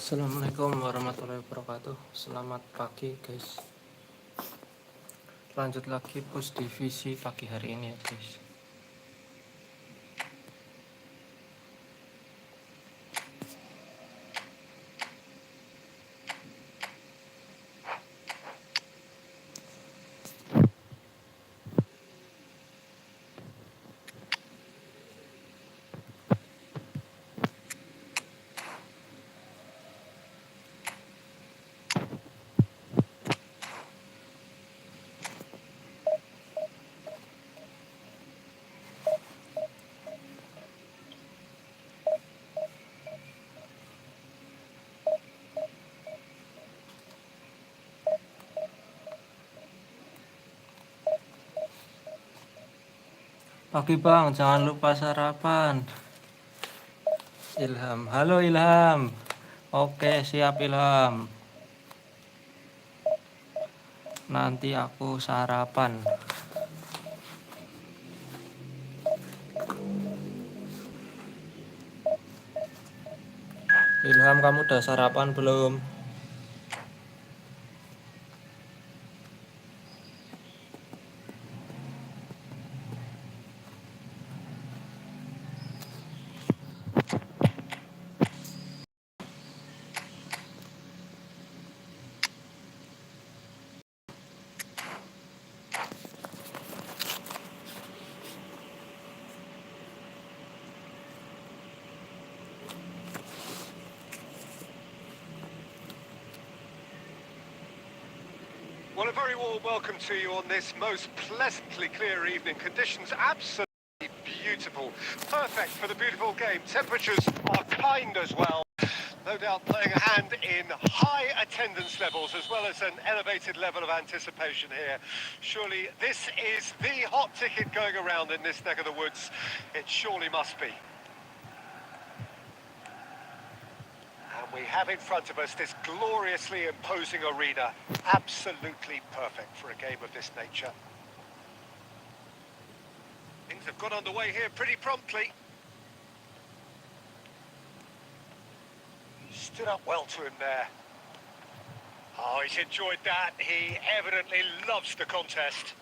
Assalamualaikum warahmatullahi wabarakatuh. Selamat pagi guys. Lanjut lagi push divisi pagi hari ini ya guys. Pagi bang, jangan lupa sarapan. Ilham, halo Ilham. Oke siap Ilham. Nanti aku sarapan. Ilham, kamu udah sarapan belum? Well, a very warm welcome to you on this most pleasantly clear evening. Conditions absolutely beautiful. Perfect for the beautiful game. Temperatures are kind as well. No doubt playing a hand in high attendance levels as well as an elevated level of anticipation here. Surely this is the hot ticket going around in this neck of the woods. It surely must be. We have in front of us this gloriously imposing arena, absolutely perfect for a game of this nature. Things have got underway here pretty promptly. Stood up well to him there. Oh, he's enjoyed that. He evidently loves the contest.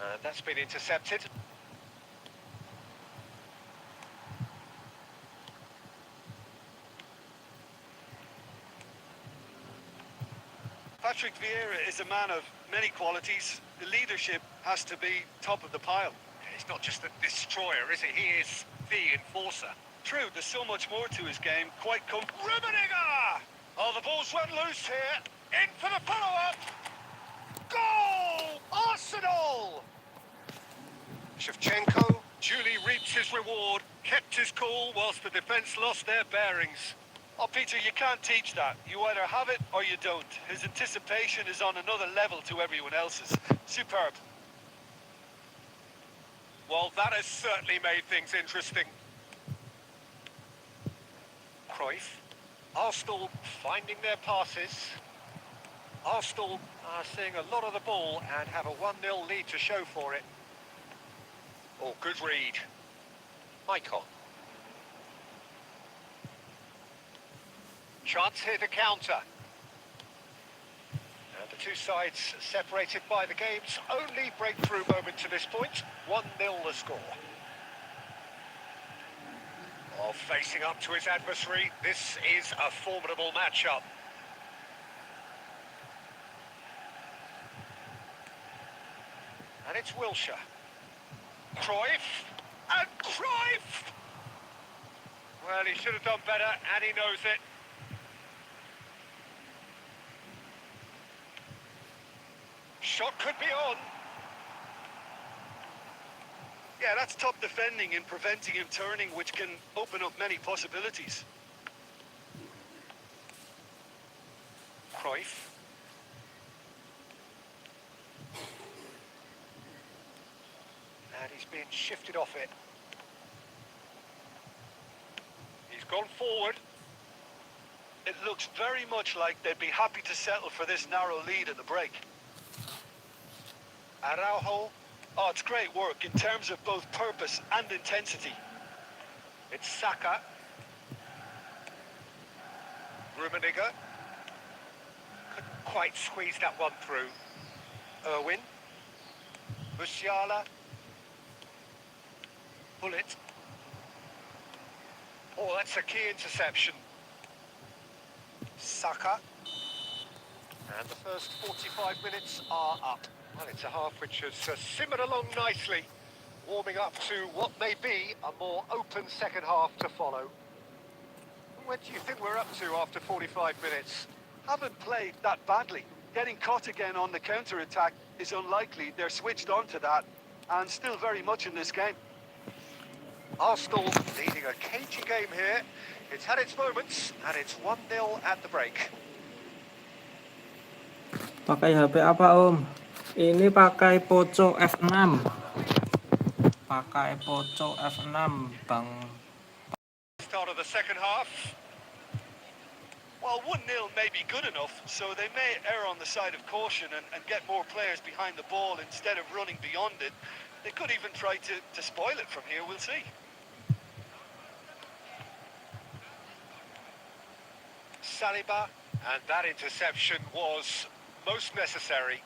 And that's been intercepted. Patrick Vieira is a man of many qualities. The leadership has to be top of the pile. He's not just a destroyer, is he? He is the enforcer. True, there's so much more to his game. Rummenigge! Oh, the ball's run loose here. In for the follow-up. Goal! Arsenal! Shevchenko duly reaps his reward, kept his cool whilst the defence lost their bearings. Oh, Peter, you can't teach that. You either have it or you don't. His anticipation is on another level to everyone else's. Superb. Well, that has certainly made things interesting. Cruyff. Arsenal finding their passes. Arsenal are seeing a lot of the ball and have a 1-0 lead to show for it. Oh, good read. Icon. Chance here to counter. And the two sides separated by the game's only breakthrough moment to this point. 1-0 the score. Oh, facing up to his adversary, this is a formidable matchup. And it's Wilshere. Cruyff. And Cruyff! Well, he should have done better, and he knows it. Shot could be on. Yeah, that's top defending and preventing him turning, which can open up many possibilities. Cruyff. And he's been shifted off it. He's gone forward. It looks very much like they'd be happy to settle for this narrow lead at the break. Araujo. Oh, it's great work in terms of both purpose and intensity. It's Saka. Rummenigge. Couldn't quite squeeze that one through. Irwin. Musiala. Bullet. Oh, that's a key interception. Saka. And the first 45 minutes are up. Well, it's a half which has simmered along nicely, warming up to what may be a more open second half to follow. What do you think we're up to after 45 minutes? Haven't played that badly. Getting caught again on the counter-attack is unlikely. They're switched on to that and still very much in this game. Arsenal leading a cagey game here. It's had its moments, and it's 1-0 at the break. Pakai HP apa Om? Ini pakai Poco F6. Pakai Poco F6 Bang. Start of the second half. Well, 1-0 may be good enough, so they may err on the side of caution and get more players behind the ball instead of running beyond it. They could even try to spoil it from here, we'll see. Saliba, and that interception was most necessary.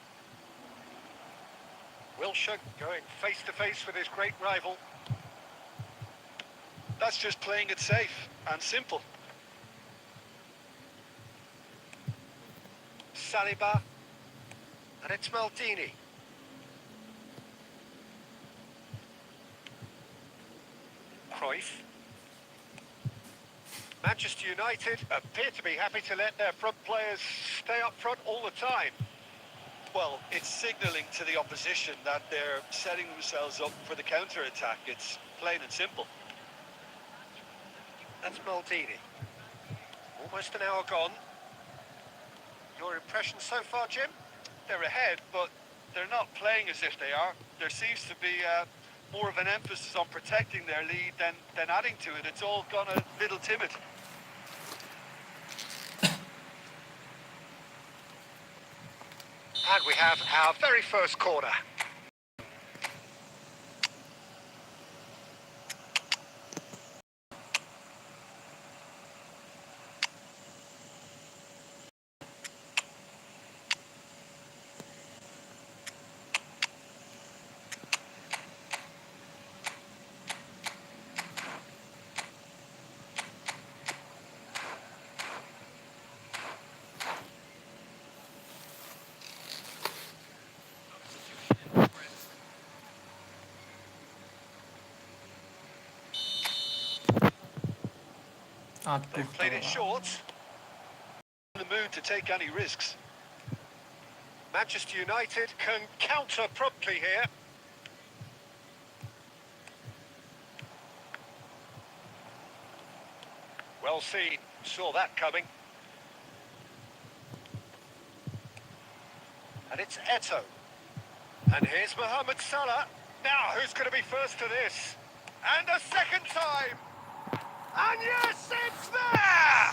Wilshere going face-to-face with his great rival. That's just playing it safe and simple. Saliba, and it's Maldini. Cruyff. Manchester United appear to be happy to let their front players stay up front all the time. Well, it's signalling to the opposition that they're setting themselves up for the counter-attack. It's plain and simple. That's Maldini. Almost an hour gone. Your impression so far, Jim? They're ahead, but they're not playing as if they are. There seems to be more of an emphasis on protecting their lead than adding to it. It's all gone a little timid. And we have our very first corner. They've played it short. In the mood to take any risks. Manchester United can counter promptly here. Well seen, saw that coming. And it's Eto'o. And here's Mohamed Salah. Now, who's going to be first to this? And a second time! And yes, it's there!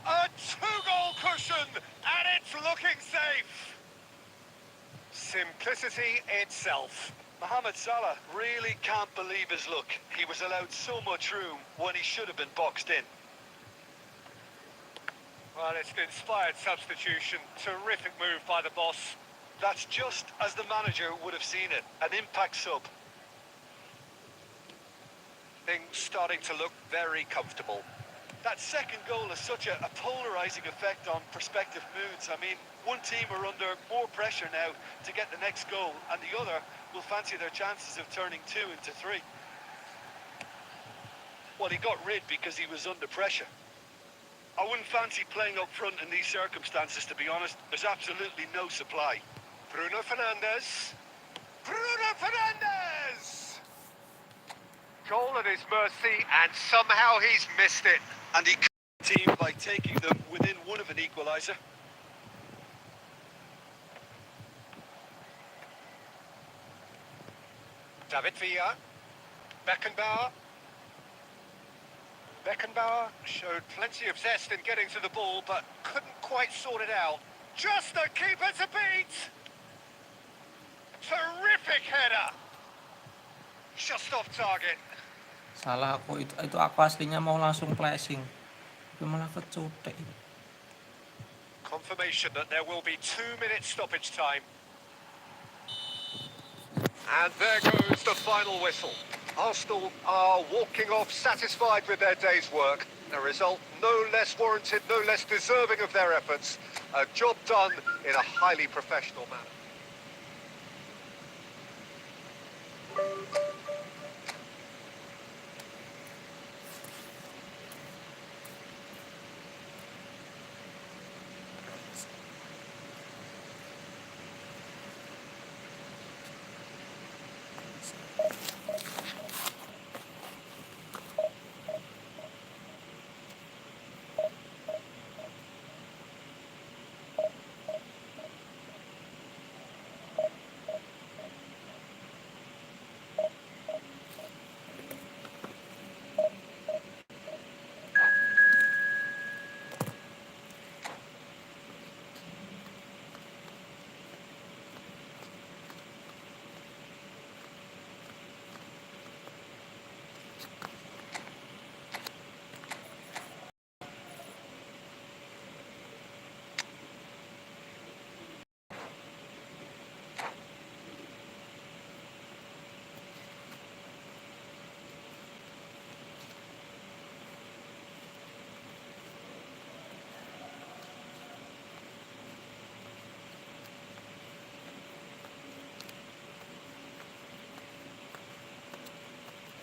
A two-goal cushion, and it's looking safe. Simplicity itself. Mohamed Salah really can't believe his luck. He was allowed so much room when he should have been boxed in. Well, it's an inspired substitution. Terrific move by the boss. That's just as the manager would have seen it, an impact sub. Things starting to look very comfortable. That second goal has such a polarising effect on prospective moods. I mean, one team are under more pressure now to get the next goal, and the other will fancy their chances of turning 2 into 3. Well, he got rid because he was under pressure. I wouldn't fancy playing up front in these circumstances, to be honest. There's absolutely no supply. Bruno Fernandes. Bruno Fernandes! Goal at his mercy, and somehow he's missed it. And he cut the team by taking them within one of an equaliser. David Villa. Beckenbauer. Beckenbauer showed plenty of zest in getting to the ball, but couldn't quite sort it out. Just the keeper to beat! Terrific header! Just off target. Salah aku itu aku aslinya mau langsung flashing. malah kecutek. Confirmation that there will be 2 minutes stoppage time. And there goes the final whistle. Arsenal are walking off satisfied with their day's work. A result no less warranted, no less deserving of their efforts. A job done in a highly professional manner.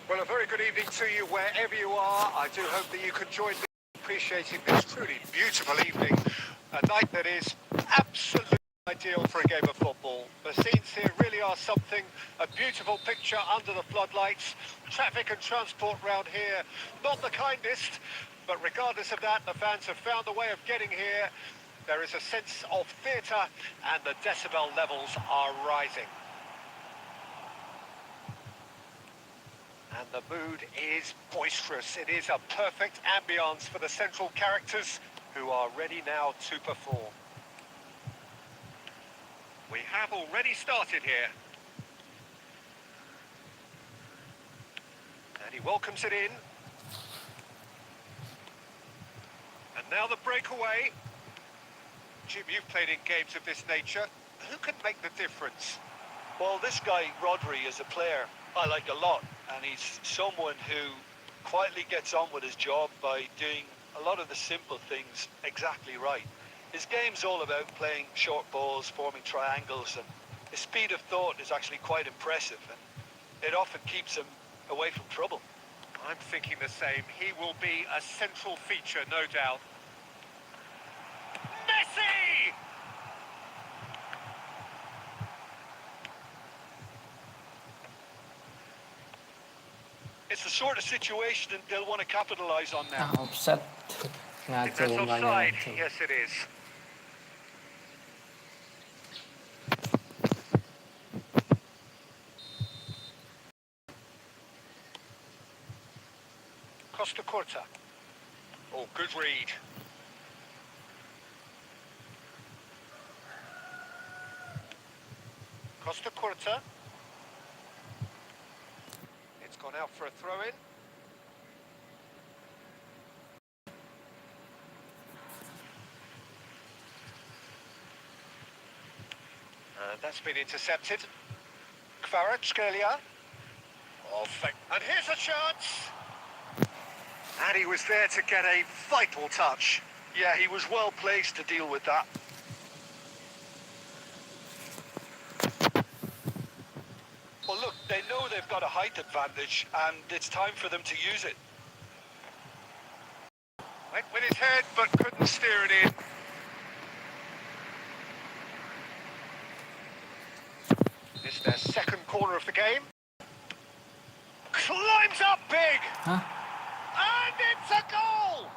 Well, a very good evening to you wherever you are. I do hope that you can join me in appreciating this truly beautiful evening. A night that is absolutely ideal for a game of football. The scenes here really are something. A beautiful picture under the floodlights. Traffic and transport round here, not the kindest. But regardless of that, the fans have found a way of getting here. There is a sense of theatre and the decibel levels are rising. And the mood is boisterous. It is a perfect ambience for the central characters who are ready now to perform. We have already started here. And he welcomes it in. And now the breakaway. Jim, you've played in games of this nature. Who can make the difference? Well, this guy, Rodri, is a player I like a lot, and he's someone who quietly gets on with his job by doing a lot of the simple things exactly right. His game's all about playing short balls, forming triangles, and his speed of thought is actually quite impressive, and it often keeps him away from trouble. I'm thinking the same. He will be a central feature, no doubt. Messi! It's the sort of situation that they'll want to capitalise on now. Offset. If Ngaco that's umpannya offside, ngaco. yes it is. Costa Curta. Oh, good read. Costa Curta. It's gone out for a throw-in. And that's been intercepted. Kvaratskhelia. Oh, and here's a chance. And he was there to get a vital touch. Yeah, he was well placed to deal with that. Well, look, they know they've got a height advantage, and it's time for them to use it. Went with his head, but couldn't steer it in. This is their second corner of the game. Climbs up big! Hah? And it's a goal!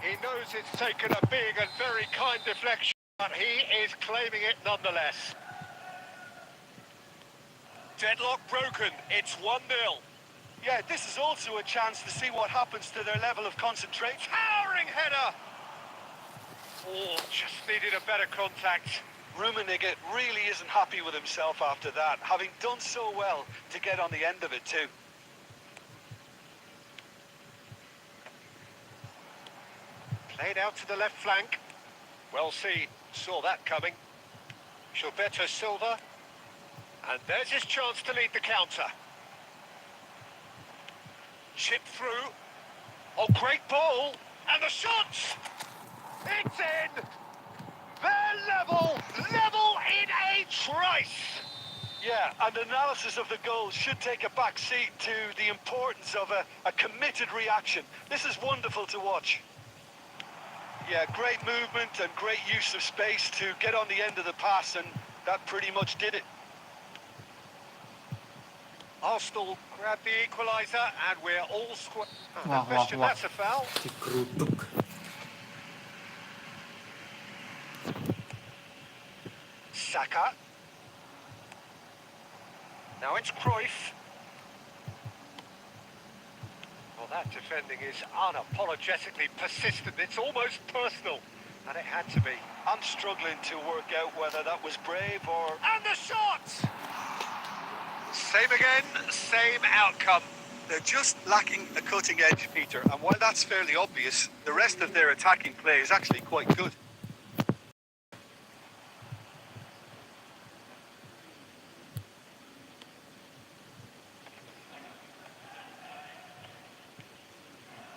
He knows it's taken a big and very kind deflection, but he is claiming it nonetheless. Deadlock broken, it's 1-0. Yeah, this is also a chance to see what happens to their level of concentration. Towering header! Oh, just needed a better contact. Rummenigge really isn't happy with himself after that, having done so well to get on the end of it too. Played out to the left flank. Well seen. Saw that coming. Gilberto Silva. And there's his chance to lead the counter. Chip through. Oh, great ball. And the shots! It's in! They're level! Level in a trice! Yeah, and analysis of the goal should take a back seat to the importance of a committed reaction. This is wonderful to watch. Yeah, great movement and great use of space to get on the end of the pass, and that pretty much did it. Arsenal grab the equaliser, and we're all square. Oh, Wah, no question, wah, wah. that's a foul. Digeruduk. Saka. Now it's Cruyff. Well, that defending is unapologetically persistent. It's almost personal, and it had to be. I'm struggling to work out whether that was brave or... And the shot! Same again, same outcome. They're just lacking a cutting edge, Peter, and while that's fairly obvious, the rest of their attacking play is actually quite good.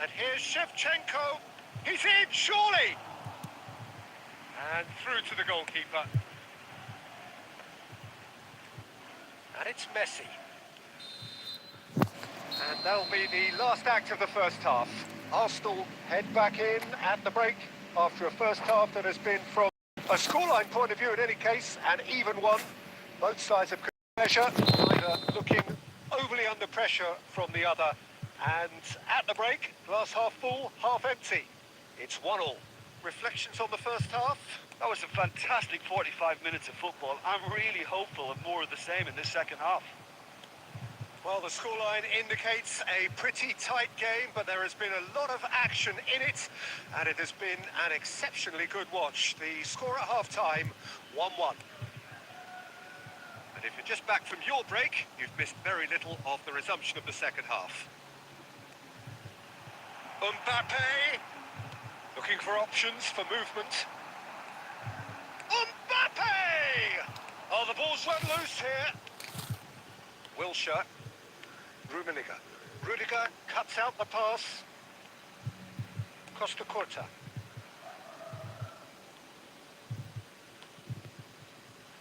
And here's Shevchenko. He's in, surely! And through to the goalkeeper. And it's Messi. And that'll be the last act of the first half. Arsenal head back in at the break after a first half that has been, from a scoreline point of view in any case, an even one. Both sides have pressure, neither looking overly under pressure from the other. And at the break, glass half full, half empty. It's 1-1. Reflections on the first half? That was a fantastic 45 minutes of football. I'm really hopeful of more of the same in this second half. Well, the scoreline indicates a pretty tight game, but there has been a lot of action in it, and it has been an exceptionally good watch. The score at half-time, 1-1. And if you're just back from your break, you've missed very little of the resumption of the second half. Mbappe, looking for options for movement. Mbappe! Oh, the ball's run loose here. Wilshere. Rudiger cuts out the pass. Costa Curta.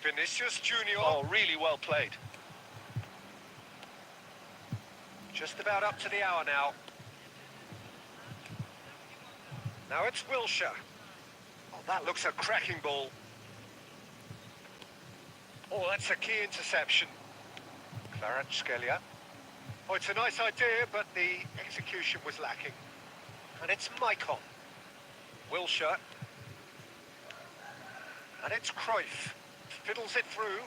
Vinicius Junior. Oh, really well played. Just about up to the hour now. Now it's Wilshere. Oh, that looks a cracking ball. Oh, that's a key interception. Kvaratskhelia. Oh, it's a nice idea, but the execution was lacking. And it's Maicon. Wilshere. And it's Cruyff. Fiddles it through.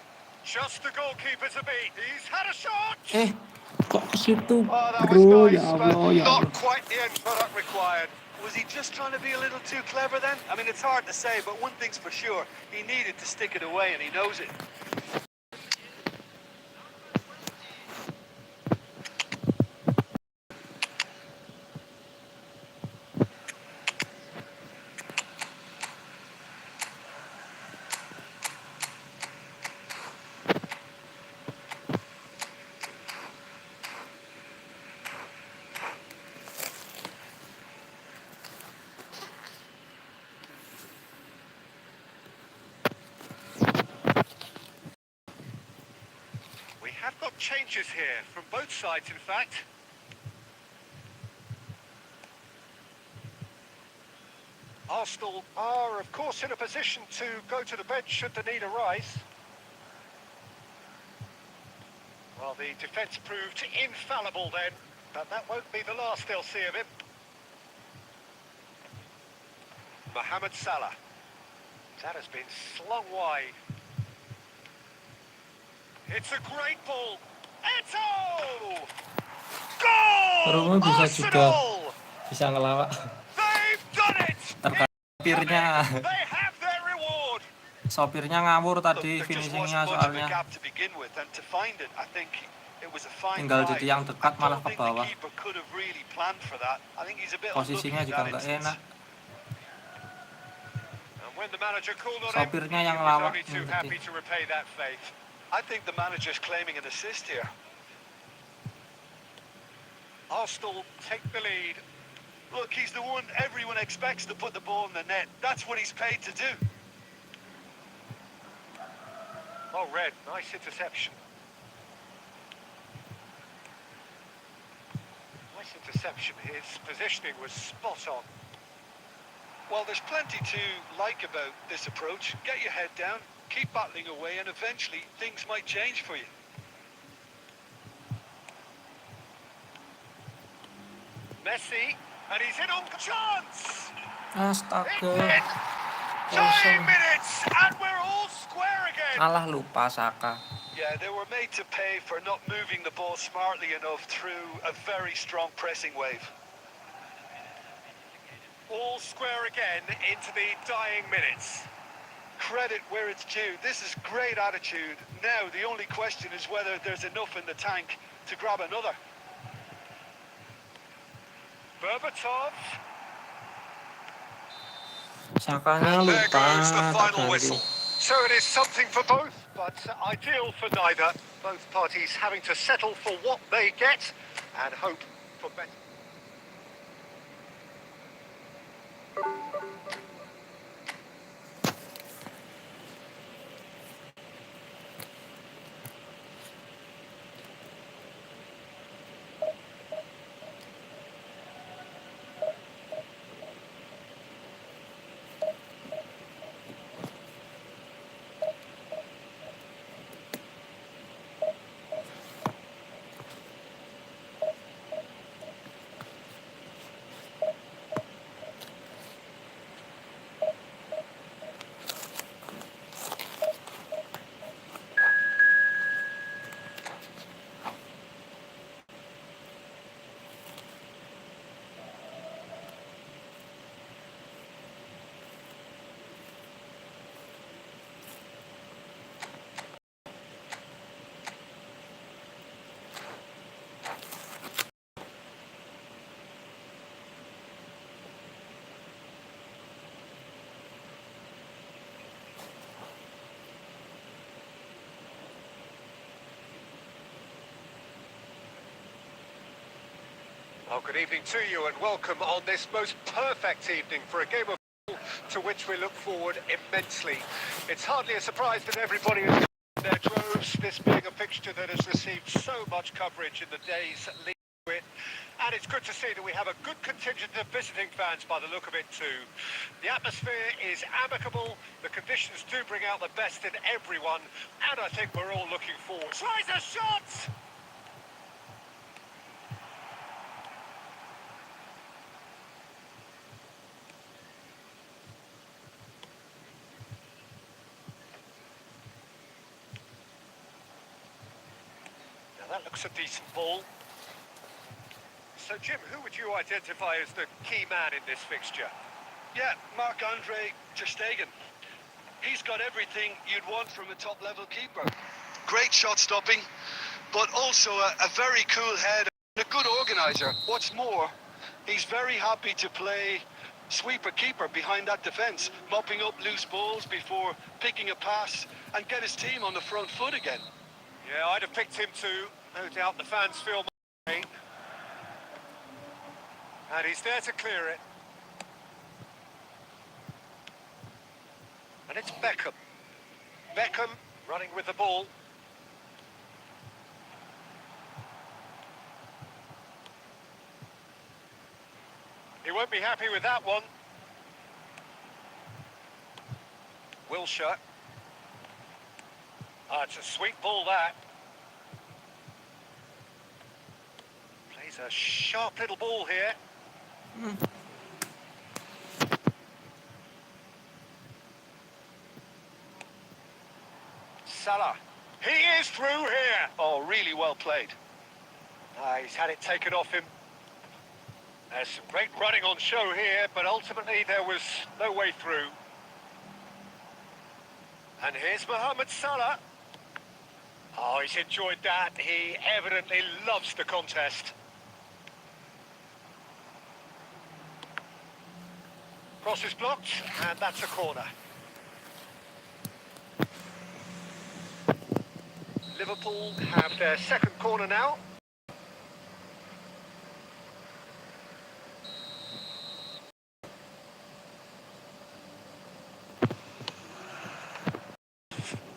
Just the goalkeeper to beat. He's had a shot! Kok ke situ, Oh, that bro? was Ya nice, Allah, but ya Allah. not quite the end product required. Was he just trying to be a little too clever then? I mean, it's hard to say, but one thing's for sure. He needed to stick it away, and he knows it. We have got changes here, from both sides in fact. Arsenal are of course in a position to go to the bench should the need arise. Well, the defence proved infallible then, but that won't be the last they'll see of him. Mohamed Salah. That has been slung wide. It's a great ball. Eto! Romo Goal! bisa juga Arsenal! bisa ngelawak. They've done it! Sopirnya, They have their reward. sopirnya ngawur tadi Look, there just finishingnya wasn't much of a soalnya. gap to begin with, and to find it, I think it was a fine Tinggal di dive. tiang dekat I malah don't ke think the bawah. keeper could have really planned for that. I think he's a bit Posisinya unlucky in juga that nggak instance. enak. When the manager called on him, Sopirnya he yang was lawak only too nih, happy to repay that faith. I think the manager's claiming an assist here. Arsenal take the lead. Look, he's the one everyone expects to put the ball in the net. That's what he's paid to do. Oh, Red, nice interception. Nice interception. His positioning was spot on. Well, there's plenty to like about this approach. Get your head down, keep battling away, and eventually things might change for you. Messi, and he's in on chance! It's Astaga. in! 90 Kosong. minutes, and we're all square again! Alah, lupa Saka. Yeah, they were made to pay for not moving the ball smartly enough through a very strong pressing wave. All square again into the dying minutes. Credit where it's due. This is great attitude. Now, the only question is whether there's enough in the tank to grab another. Berbatov. Sakanya There lupa goes the final ganti. whistle. So it is something for both, but ideal for neither. Both parties having to settle for what they get and hope for better. Well, good evening to you and welcome on this most perfect evening for a game of football to which we look forward immensely. It's hardly a surprise that everybody is in their droves, this being a fixture that has received so much coverage in the days leading to it. And it's good to see that we have a good contingent of visiting fans by the look of it too. The atmosphere is amicable, the conditions do bring out the best in everyone, and I think we're all looking forward. Tries a shot! That looks a decent ball. So, Jim, who would you identify as the key man in this fixture? Yeah, Marc-Andre ter Stegen. He's got everything you'd want from a top-level keeper. Great shot stopping, but also a very cool head and a good organiser. What's more, he's very happy to play sweeper-keeper behind that defence, mopping up loose balls before picking a pass and get his team on the front foot again. Yeah, I'd have picked him too. No doubt the fans feel my pain. And he's there to clear it. And it's Beckham. Beckham running with the ball. He won't be happy with that one. Wilshere. Ah, it's a sweet ball, that. Plays a sharp little ball here. Salah. He is through here. Oh, really well played. He's had it taken off him. There's some great running on show here, but ultimately there was no way through. And here's Mohamed Salah. Oh, he's enjoyed that. He evidently loves the contest. Cross is blocked, and that's a corner. Liverpool have their second corner now.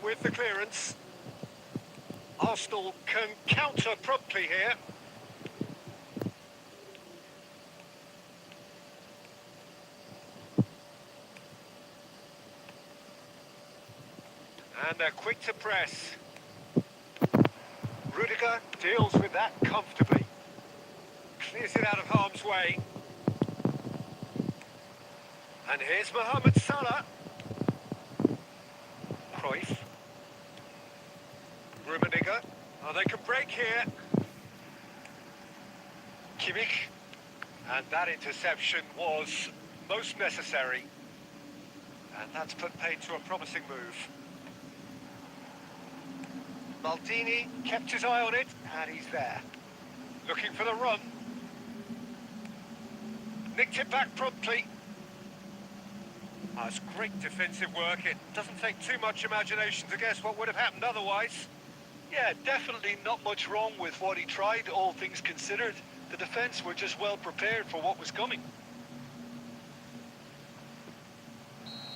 With the clearance. Arsenal can counter promptly here. And they're quick to press. Rudiger deals with that comfortably. Clears it out of harm's way. And here's Mohamed Salah. Cruyff. Rummenigge. Oh, they can break here. Kimmich. And that interception was most necessary. And that's put paid to a promising move. Maldini kept his eye on it, and he's there. Looking for the run. Nicked it back promptly. That's great defensive work. It doesn't take too much imagination to guess what would have happened otherwise. Yeah, definitely not much wrong with what he tried, all things considered. The defence were just well prepared for what was coming.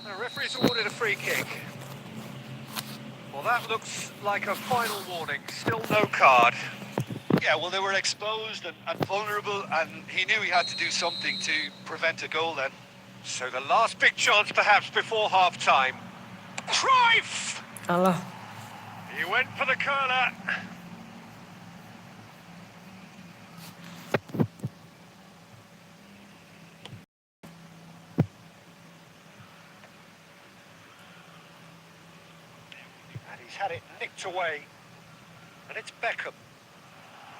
The referee's awarded a free kick. Well, that looks like a final warning. Still no card. Yeah, well, they were exposed and vulnerable, and he knew he had to do something to prevent a goal then. So the last big chance perhaps before half-time. Cruyff! Kalah. He went for the curler. And he's had it nicked away. And it's Beckham.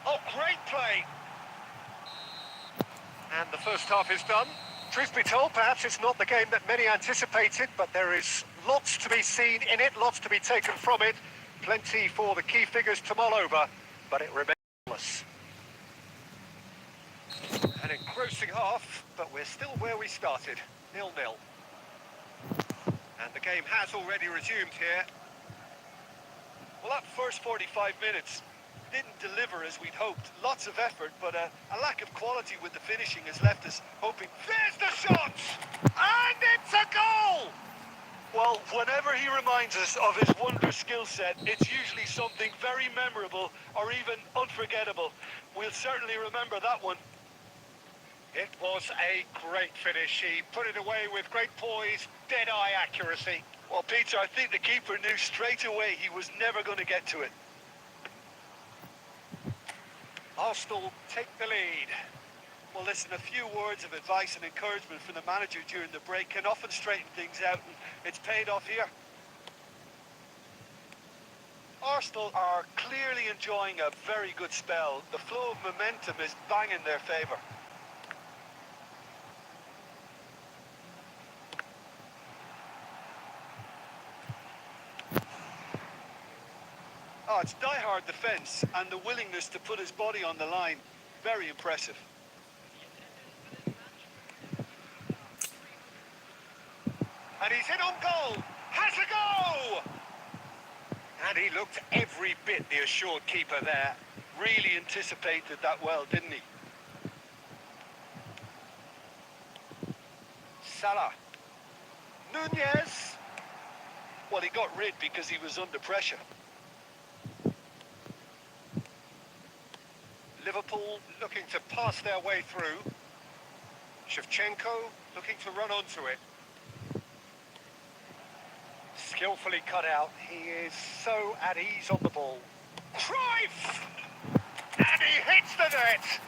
Oh, great play! And the first half is done. Truth be told, perhaps it's not the game that many anticipated, but there is lots to be seen in it, lots to be taken from it. Plenty for the key figures to mull over, but it remains goalless. An engrossing half, but we're still where we started, 0-0. And the game has already resumed here. Well, that first 45 minutes didn't deliver as we'd hoped. Lots of effort, but a lack of quality with the finishing has left us hoping. There's the shot! And it's a goal! Well, whenever he reminds us of his wonder skill set, it's usually something very memorable or even unforgettable. We'll certainly remember that one. It was a great finish. He put it away with great poise, dead-eye accuracy. Well, Peter, I think the keeper knew straight away he was never going to get to it. Arsenal take the lead. Well, listen, a few words of advice and encouragement from the manager during the break can often straighten things out, and it's paid off here. Arsenal are clearly enjoying a very good spell. The flow of momentum is bang in their favour. Oh, it's die-hard defence and the willingness to put his body on the line. Very impressive. And he's in on goal. Has a go! And he looked every bit the assured keeper there. Really anticipated that well, didn't he? Salah. Nunez. Well, he got rid because he was under pressure. Liverpool looking to pass their way through. Shevchenko looking to run onto it. Skillfully cut out. He is so at ease on the ball. Cruyff! And he hits the net!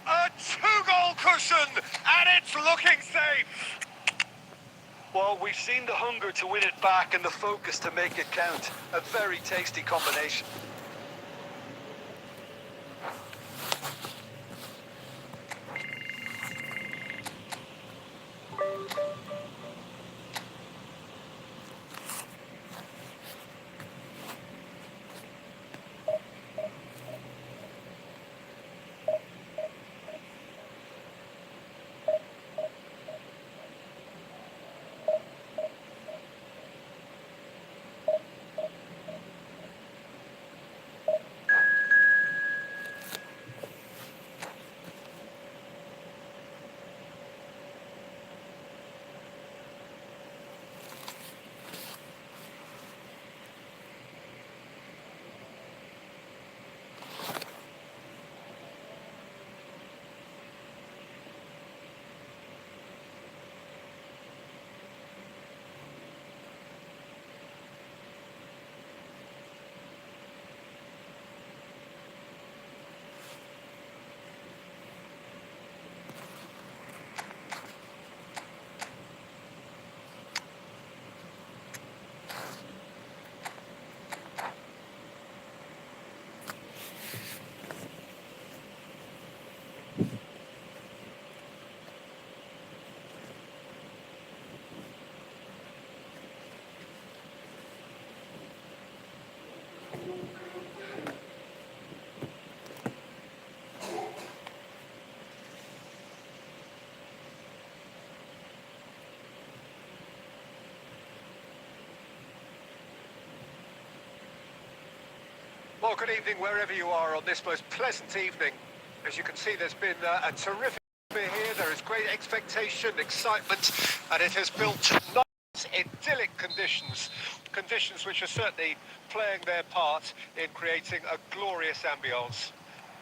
A two-goal cushion, and it's looking safe! Well, we've seen the hunger to win it back and the focus to make it count. A very tasty combination. Well, good evening wherever you are on this most pleasant evening. As you can see, there's been a terrific atmosphere here. There is great expectation, excitement, and it has built nice, idyllic conditions. Conditions which are certainly playing their part in creating a glorious ambience.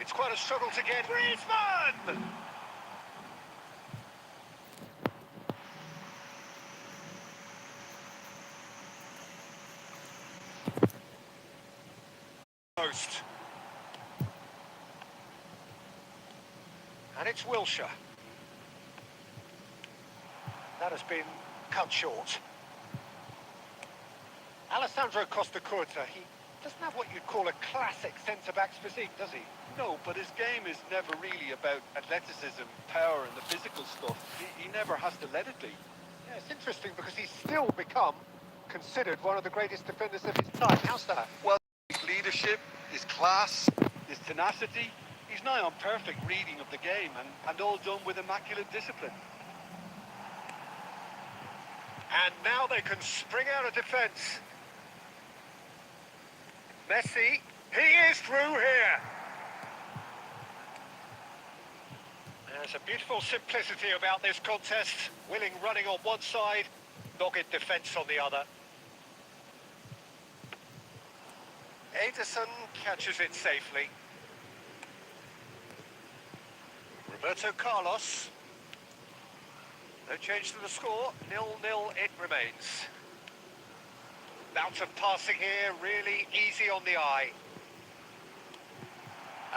It's quite a struggle to get Griezmann! Post. And it's Wilshere. That has been cut short. Alessandro Costa Curta, he doesn't have what you'd call a classic centre-back's physique, does he? No, but his game is never really about athleticism, power and the physical stuff. He never has to let it be. Yeah, it's interesting because he's still become considered one of the greatest defenders of his time. How's that? Well, his leadership, his class, his tenacity, he's nigh on perfect reading of the game and all done with immaculate discipline. And now they can spring out of defence. Messi, he is through here. There's a beautiful simplicity about this contest. Willing running on one side, dogged defence on the other. Ederson catches it safely. Roberto Carlos. No change to the score, 0-0 it remains. Bout of passing here, really easy on the eye.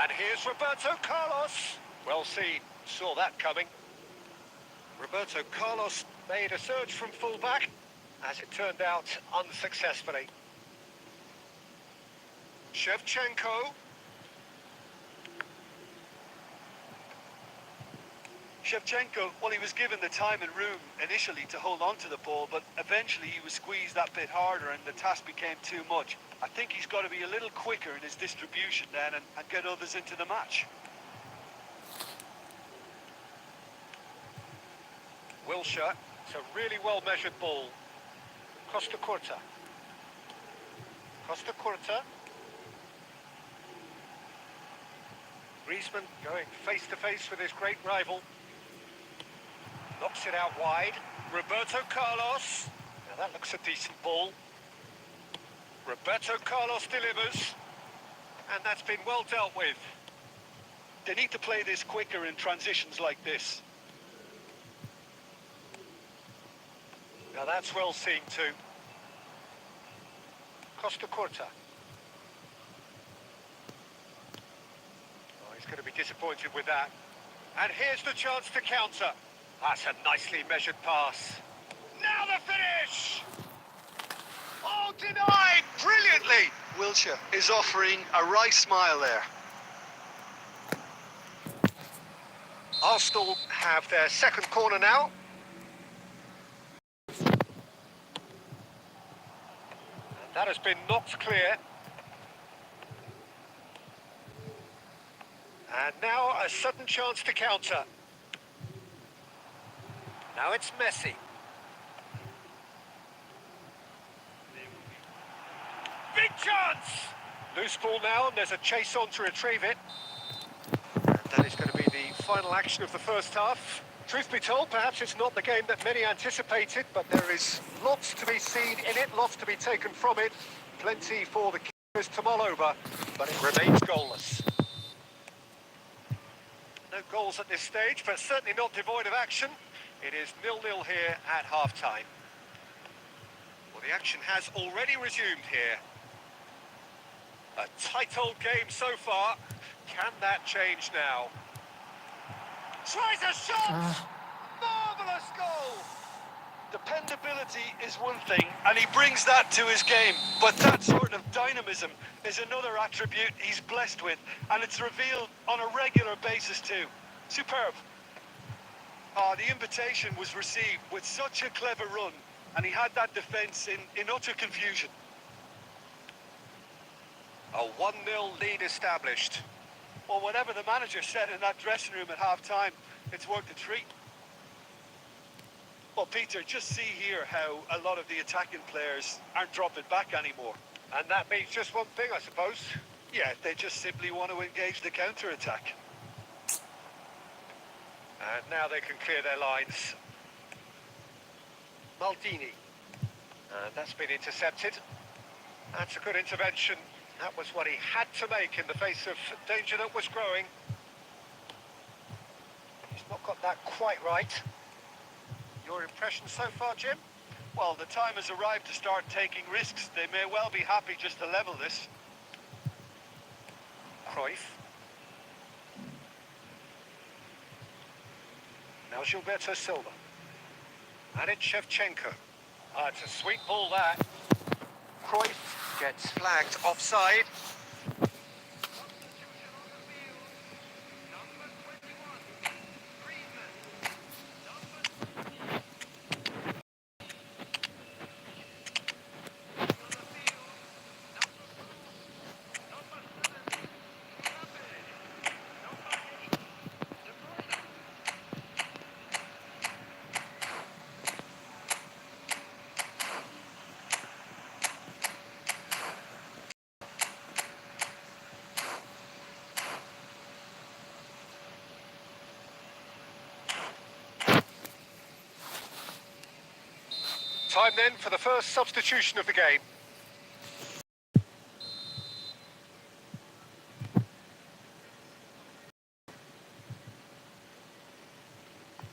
And here's Roberto Carlos. Well seen, saw that coming. Roberto Carlos made a surge from fullback, as it turned out unsuccessfully. Shevchenko. Shevchenko, well, he was given the time and room initially to hold on to the ball, but eventually he was squeezed that bit harder and the task became too much. I think he's got to be a little quicker in his distribution then and get others into the match. Wilshere, it's a really well-measured ball. Costa Curta. Costa Curta. Griezmann going face-to-face with his great rival. Knocks it out wide. Roberto Carlos. Now that looks a decent ball. Roberto Carlos delivers. And that's been well dealt with. They need to play this quicker in transitions like this. Now that's well seen too. Costa Curta. Oh, he's going to be disappointed with that. And here's the chance to counter. That's a nicely measured pass. Now the finish! Oh, denied brilliantly! Wilshere is offering a wry smile there. Arsenal have their second corner now. And that has been knocked clear. And now a sudden chance to counter. Now it's Messi. Big chance! Loose ball now, and there's a chase on to retrieve it. And that is going to be the final action of the first half. Truth be told, perhaps it's not the game that many anticipated, but there is lots to be seen in it, lots to be taken from it. Plenty for the keepers to mull over, but it remains goalless. No goals at this stage, but certainly not devoid of action. It is 0-0 here at half-time. Well, the action has already resumed here. A tight old game so far. Can that change now? Tries a shot! Marvellous goal! Dependability is one thing, and he brings that to his game. But that sort of dynamism is another attribute he's blessed with, and it's revealed on a regular basis too. Superb. The invitation was received with such a clever run, and he had that defence in utter confusion. A 1-0 lead established. Well, whatever the manager said in that dressing room at half-time, it's worked a treat. Well, Peter, just see here how a lot of the attacking players aren't dropping back anymore. And that means just one thing, I suppose. Yeah, they just simply want to engage the counter-attack. And now they can clear their lines. Maldini. And that's been intercepted. That's a good intervention. That was what he had to make in the face of danger that was growing. He's not got that quite right. Your impression so far, Jim? Well, the time has arrived to start taking risks. They may well be happy just to level this. Cruyff. Now Gilberto Silva. And it's Shevchenko. Ah, it's a sweet ball, that. Cruyff gets flagged offside. Time then for the first substitution of the game.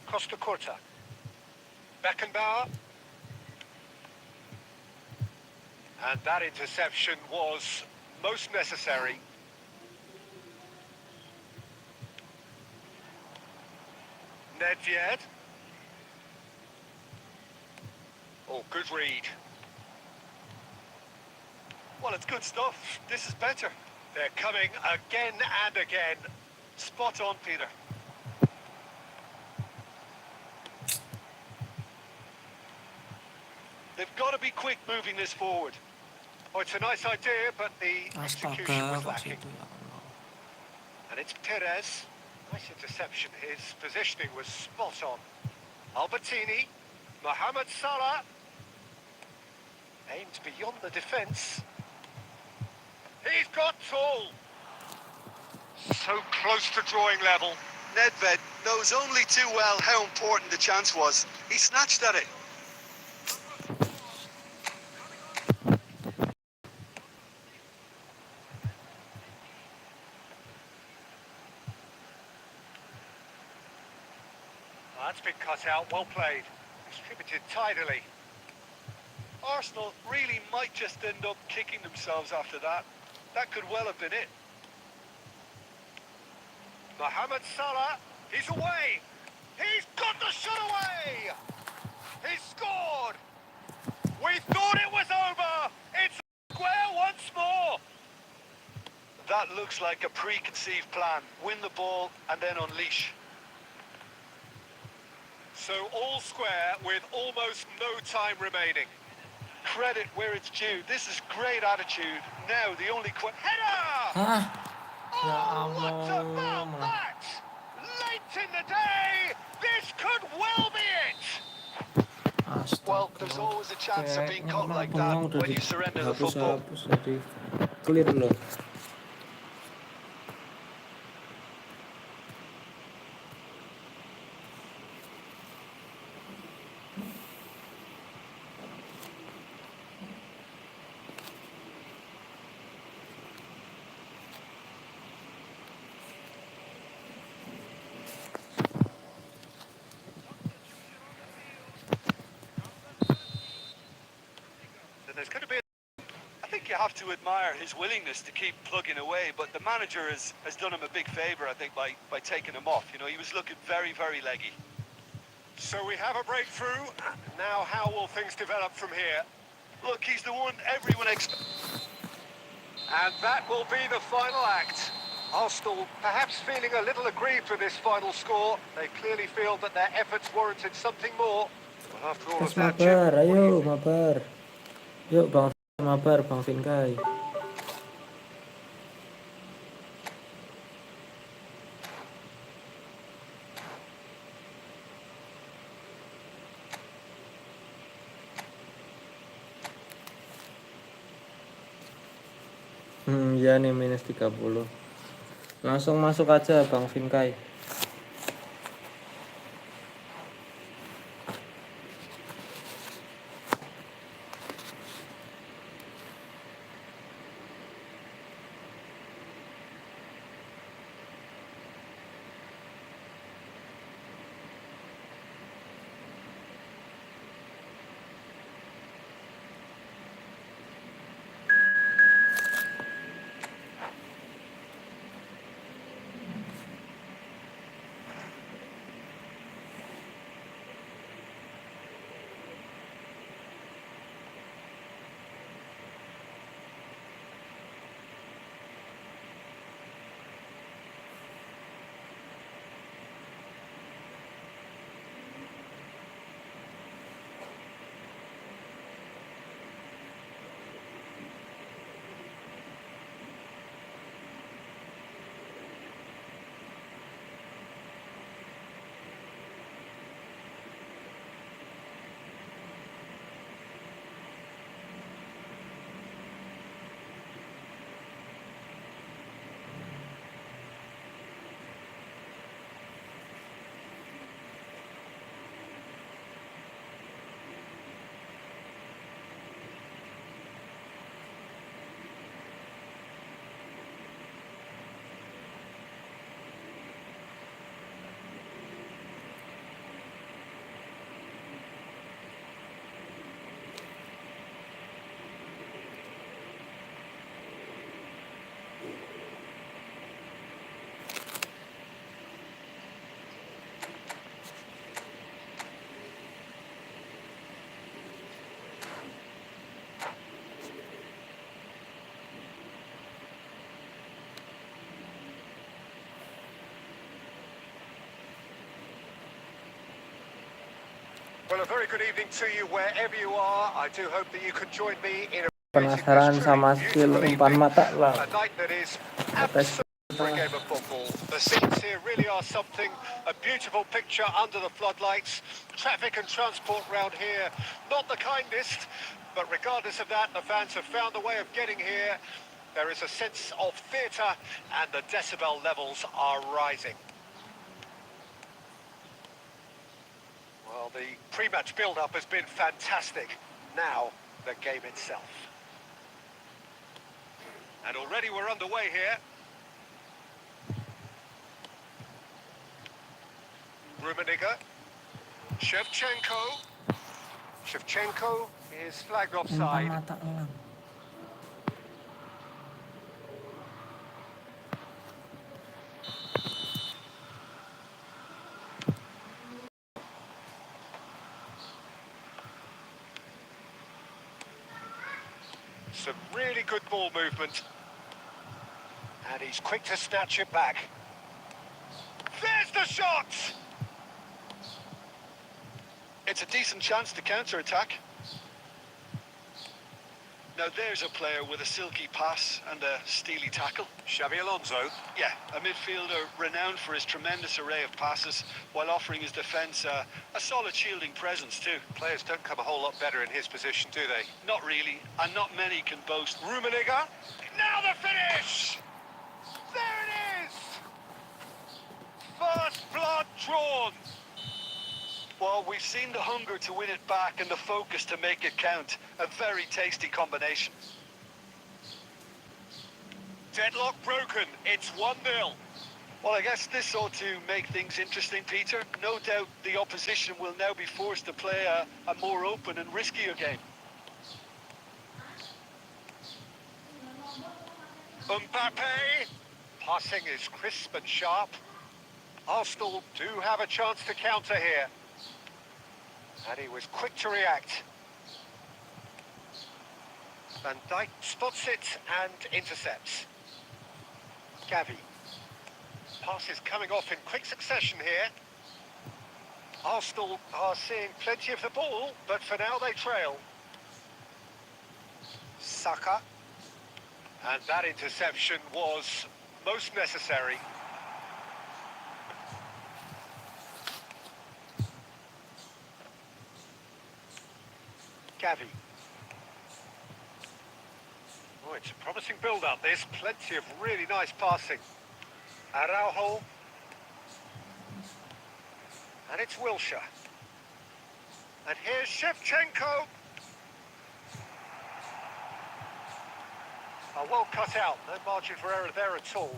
Costa Curta. Beckenbauer. And that interception was most necessary. Nedved. Oh, good read. Well, it's good stuff. This is better. They're coming again and again. Spot on, Peter. They've got to be quick moving this forward. Oh, it's a nice idea, but the execution Astaga, was kok lacking. situ ya Allah. And it's Perez. Nice interception. His positioning was spot on. Albertini. Mohamed Salah. Aimed beyond the defence. He's got tall. So close to drawing level. Nedved knows only too well how important the chance was. He snatched at it. That's been cut out. Well played. Distributed tidily. Arsenal really might just end up kicking themselves after that. That could well have been it. Mohamed Salah. He's away. He's got the shot away. He's scored. We thought it was over. It's square once more. That looks like a preconceived plan. Win the ball and then unleash. So all square with almost no time remaining. Credit where it's due. This is great attitude. Now the only Header! Hah? Ya Oh, what Allah, about malah. that? Late in the day, this could well be it. well, there's Astaga. always a chance of being caught like Bengong that udah when you surrender the football. dihapus-hapus jadi clear loh. Then there's going to be I think you have to admire his willingness to keep plugging away, but the manager has done him a big favour, I think, by taking him off. You know, he was looking very, very leggy. So we have a breakthrough. Now how will things develop from here? Look, he's the one everyone expects. And that will be the final act. Arsenal perhaps feeling a little aggrieved with this final score. They clearly feel that their efforts warranted something more. Well, after all Tes of that, Jim, mabar, what do you ayo mabar. Yuk Bang Mabar, Bang Vinkai. Iya nih minus 30. Langsung masuk aja Bang Vinkai. Well, a very good evening to you wherever you are. I do hope that you can join me in a Penasaran sama skill umpan mata lah. a night that is Atas absolute for a game of football. The scenes here really are something. A beautiful picture under the floodlights. Traffic and transport round here, not the kindest, but regardless of that, the fans have found a way of getting here. There is a sense of theatre and the decibel levels are rising. Well, the pre-match build-up has been fantastic. Now, the game itself. And already we're underway here. Rummenigge. Shevchenko. Shevchenko is flagged umpan offside. mata lang. Some really good ball movement. And he's quick to snatch it back. There's the shot! It's a decent chance to counter-attack. Now there's a player with a silky pass and a steely tackle. Xabi Alonso. Yeah, a midfielder renowned for his tremendous array of passes while offering his defence a solid shielding presence too. Players don't come a whole lot better in his position, do they? Not really, and not many can boast. Rummenigge. Now the finish! There it is! First blood drawn. Well, we've seen the hunger to win it back and the focus to make it count. A very tasty combination. Deadlock broken. It's 1-0. Well, I guess this ought to make things interesting, Peter. No doubt the opposition will now be forced to play a more open and riskier game. Mbappe. Passing is crisp and sharp. Arsenal do have a chance to counter here. And he was quick to react. Van Dijk spots it and intercepts. Gavi. Pass is coming off in quick succession here. Arsenal are seeing plenty of the ball, but for now they trail. Saka. And that interception was most necessary. Gavi. Oh, it's a promising build-up, this. Plenty of really nice passing. Araujo. And it's Wilshere. And here's Shevchenko. Well cut out, no margin for error there at all.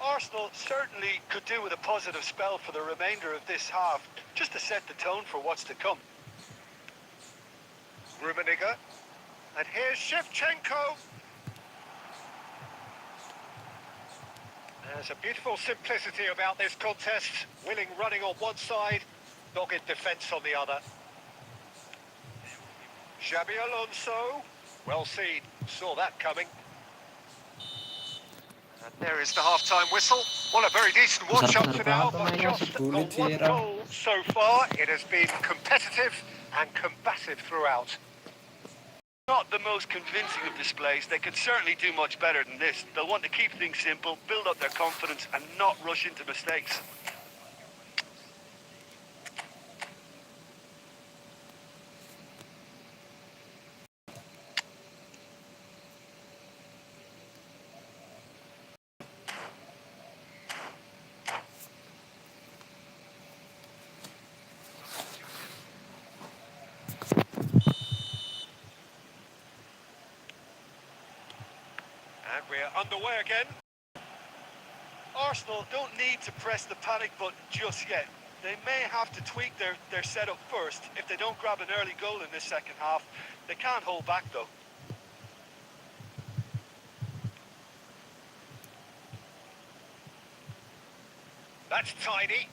Arsenal certainly could do with a positive spell for the remainder of this half, just to set the tone for what's to come. Rummenigge. And here's Shevchenko. There's a beautiful simplicity about this contest. Willing running on one side, dogged defence on the other. Xabi Alonso. Well seen. Saw that coming. And there is the half-time whistle. Well, a very decent watch up to now, but just the one goal so far. It has been competitive and combative throughout. Not the most convincing of displays. They could certainly do much better than this. They'll want to keep things simple, build up their confidence, and not rush into mistakes. And we're underway again. Arsenal don't need to press the panic button just yet. They may have to tweak their setup first. If they don't grab an early goal in this second half, they can't hold back though. That's tidy.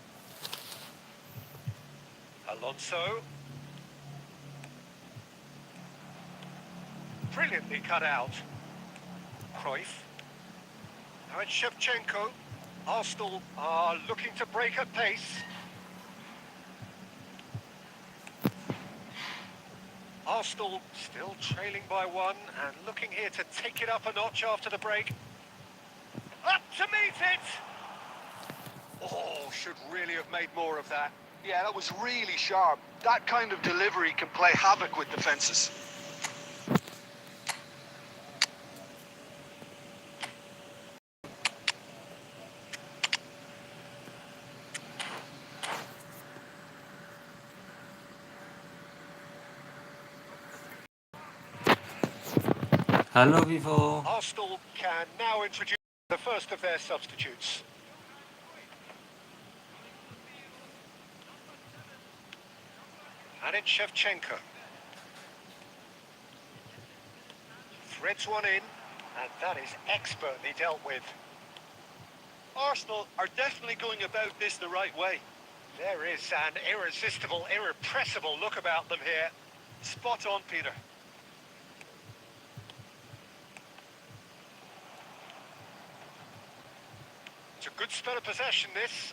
Alonso. Brilliantly cut out. Cruyff. Now it's Shevchenko. Arsenal are looking to break at pace. Arsenal still trailing by one and looking here to take it up a notch after the break. Up to meet it! Oh, should really have made more of that. Yeah, that was really sharp. That kind of delivery can play havoc with defences. Halo Vivo. Arsenal can now introduce the first of their substitutes. And it's Shevchenko. Threads one in, and that is expertly dealt with. Arsenal are definitely going about this the right way. There is an irresistible, irrepressible look about them here. Spot on, Peter. It's a good spell of possession, this.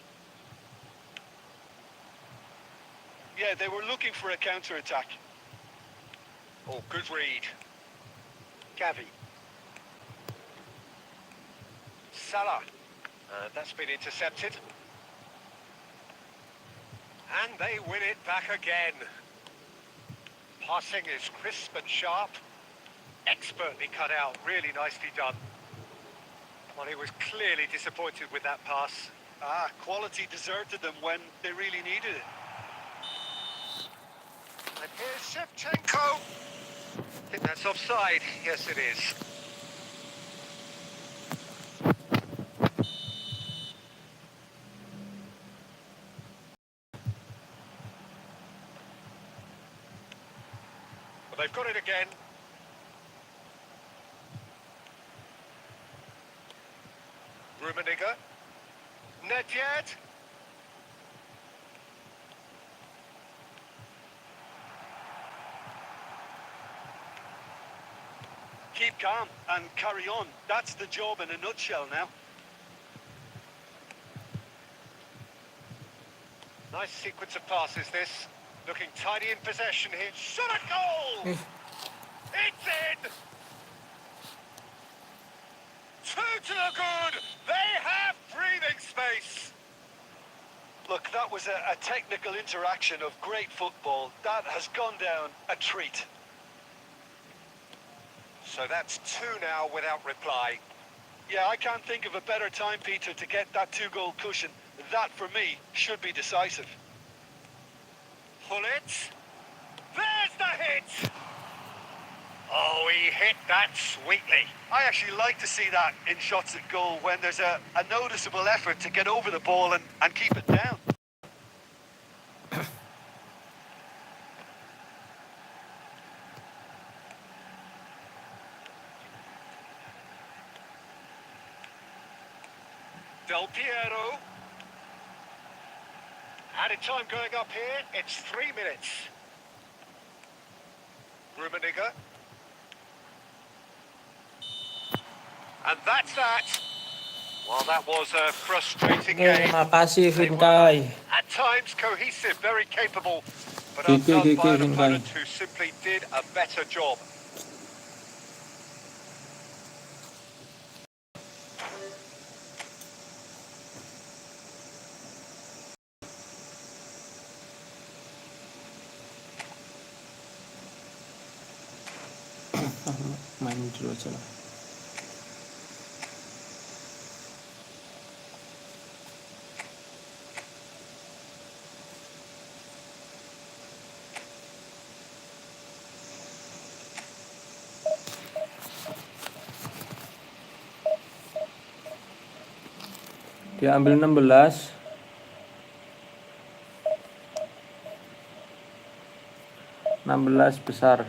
Yeah, they were looking for a counter-attack. Oh, good read. Gavi. Salah. That's been intercepted. And they win it back again. Passing is crisp and sharp. Expertly cut out, really nicely done. Well, he was clearly disappointed with that pass. Quality deserted them when they really needed it. And here's Shevchenko. I think that's offside. Yes, it is. Well, they've got it again. Rummenigge. Nedved. Keep calm and carry on. That's the job in a nutshell now. Nice sequence of passes, this. Looking tidy in possession here. Shot a goal! It's in! Two to the good! They have breathing space! Look, that was a technical interaction of great football. That has gone down a treat. So that's 2 now without reply. Yeah, I can't think of a better time, Peter, to get that 2-goal cushion. That, for me, should be decisive. Pull it. There's the hit! Oh, he hit that sweetly. I actually like to see that in shots at goal when there's a noticeable effort to get over the ball and keep it down. Del Piero. Added time going up here. It's 3 minutes. Rummenigge. And that's that. Well, that was a frustrating game. Terima kasih They were, Vinkai. at times cohesive, very capable, but Gigi, outdone by an Vinkai. opponent who simply did a better job. Main dulu aja lah. Dia ambil 16. 16 besar.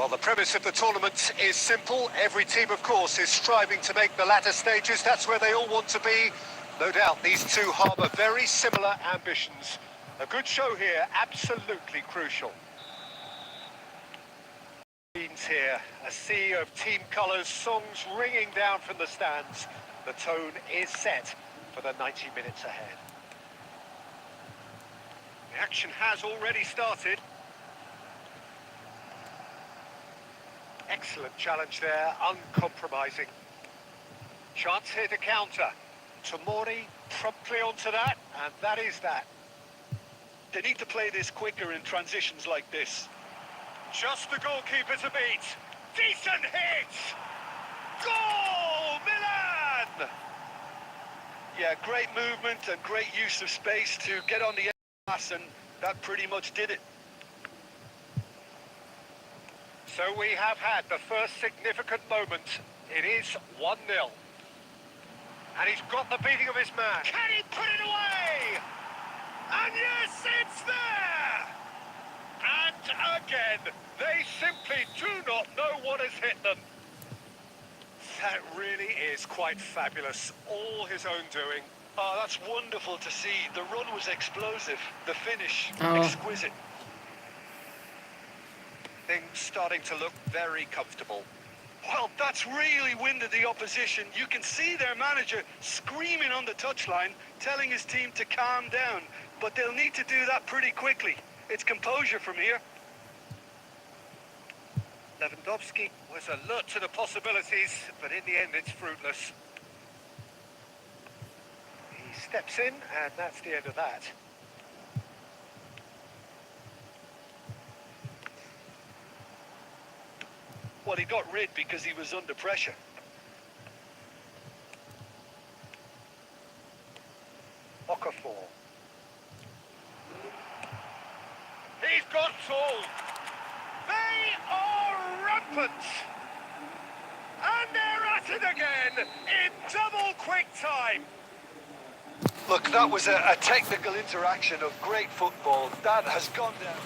Well, the premise of the tournament is simple. Every team, of course, is striving to make the latter stages. That's where they all want to be. No doubt these two harbour very similar ambitions. A good show here, absolutely crucial. Scenes here, a sea of team colours, songs ringing down from the stands. The tone is set for the 90 minutes ahead. The action has already started. Excellent challenge there, uncompromising. Chance here to counter. Tomori promptly onto that, and that is that. They need to play this quicker in transitions like this. Just the goalkeeper to beat. Decent hit! Goal, Milan! Yeah, great movement and great use of space to get on the pass, and that pretty much did it. So we have had the first significant moment It is 1-0. And he's got the beating of his man. Can he put it away? And yes, it's there! And again, they simply do not know what has hit them. That really is quite fabulous. All his own doing. Oh, that's wonderful to see. The run was explosive. The finish, Oh. exquisite. Things starting to look very comfortable. Well, that's really winded the opposition. You can see their manager screaming on the touchline, telling his team to calm down. But they'll need to do that pretty quickly. It's composure from here. Lewandowski was alert to the possibilities, but in the end it's fruitless. He steps in, and that's the end of that. Well, he got rid because he was under pressure. Okafor. He's got all. They are rampant. And they're at it again in double quick time. Look, that was a technical interaction of great football. That has gone down.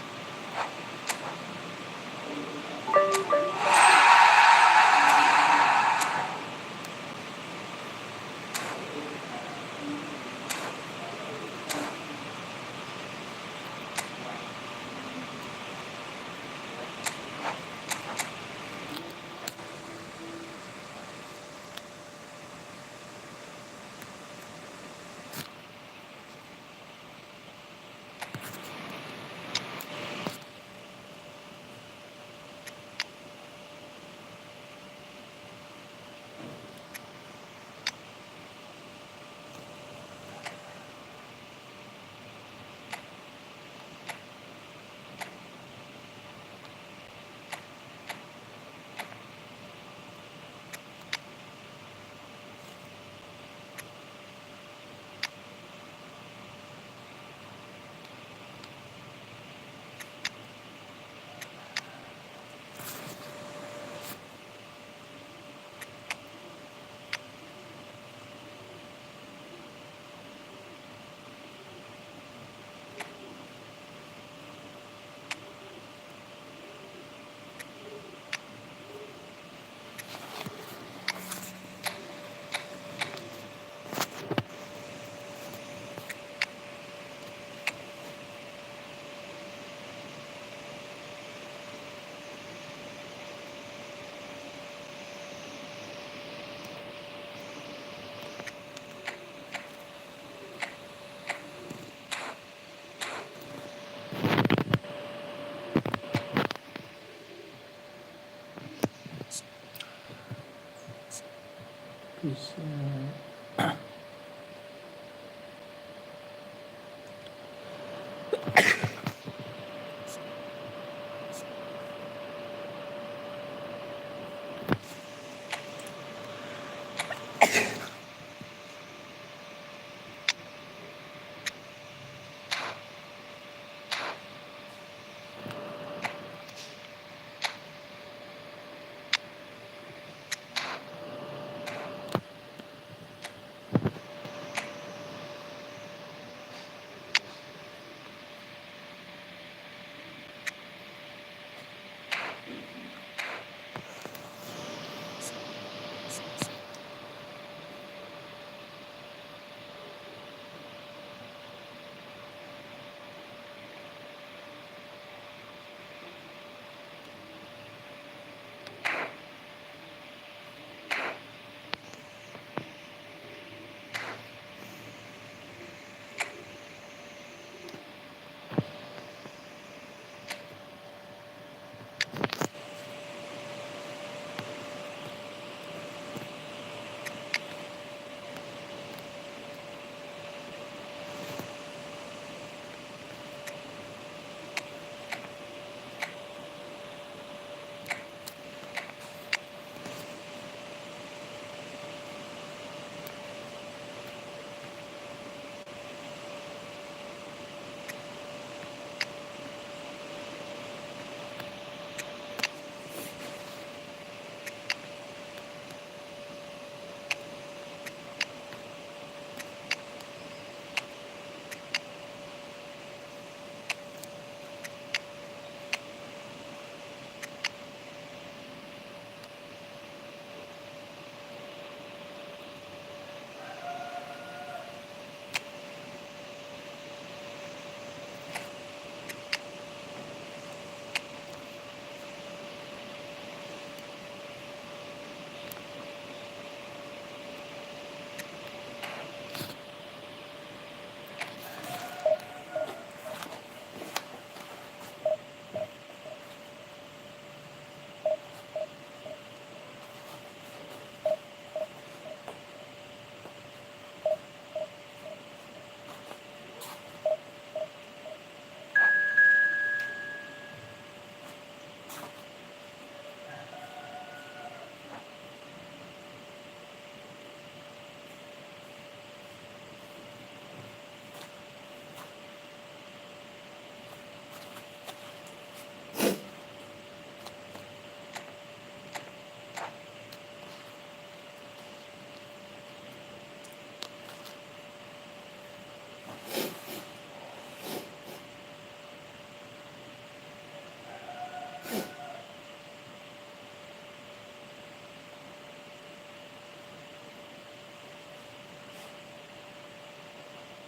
Bisa.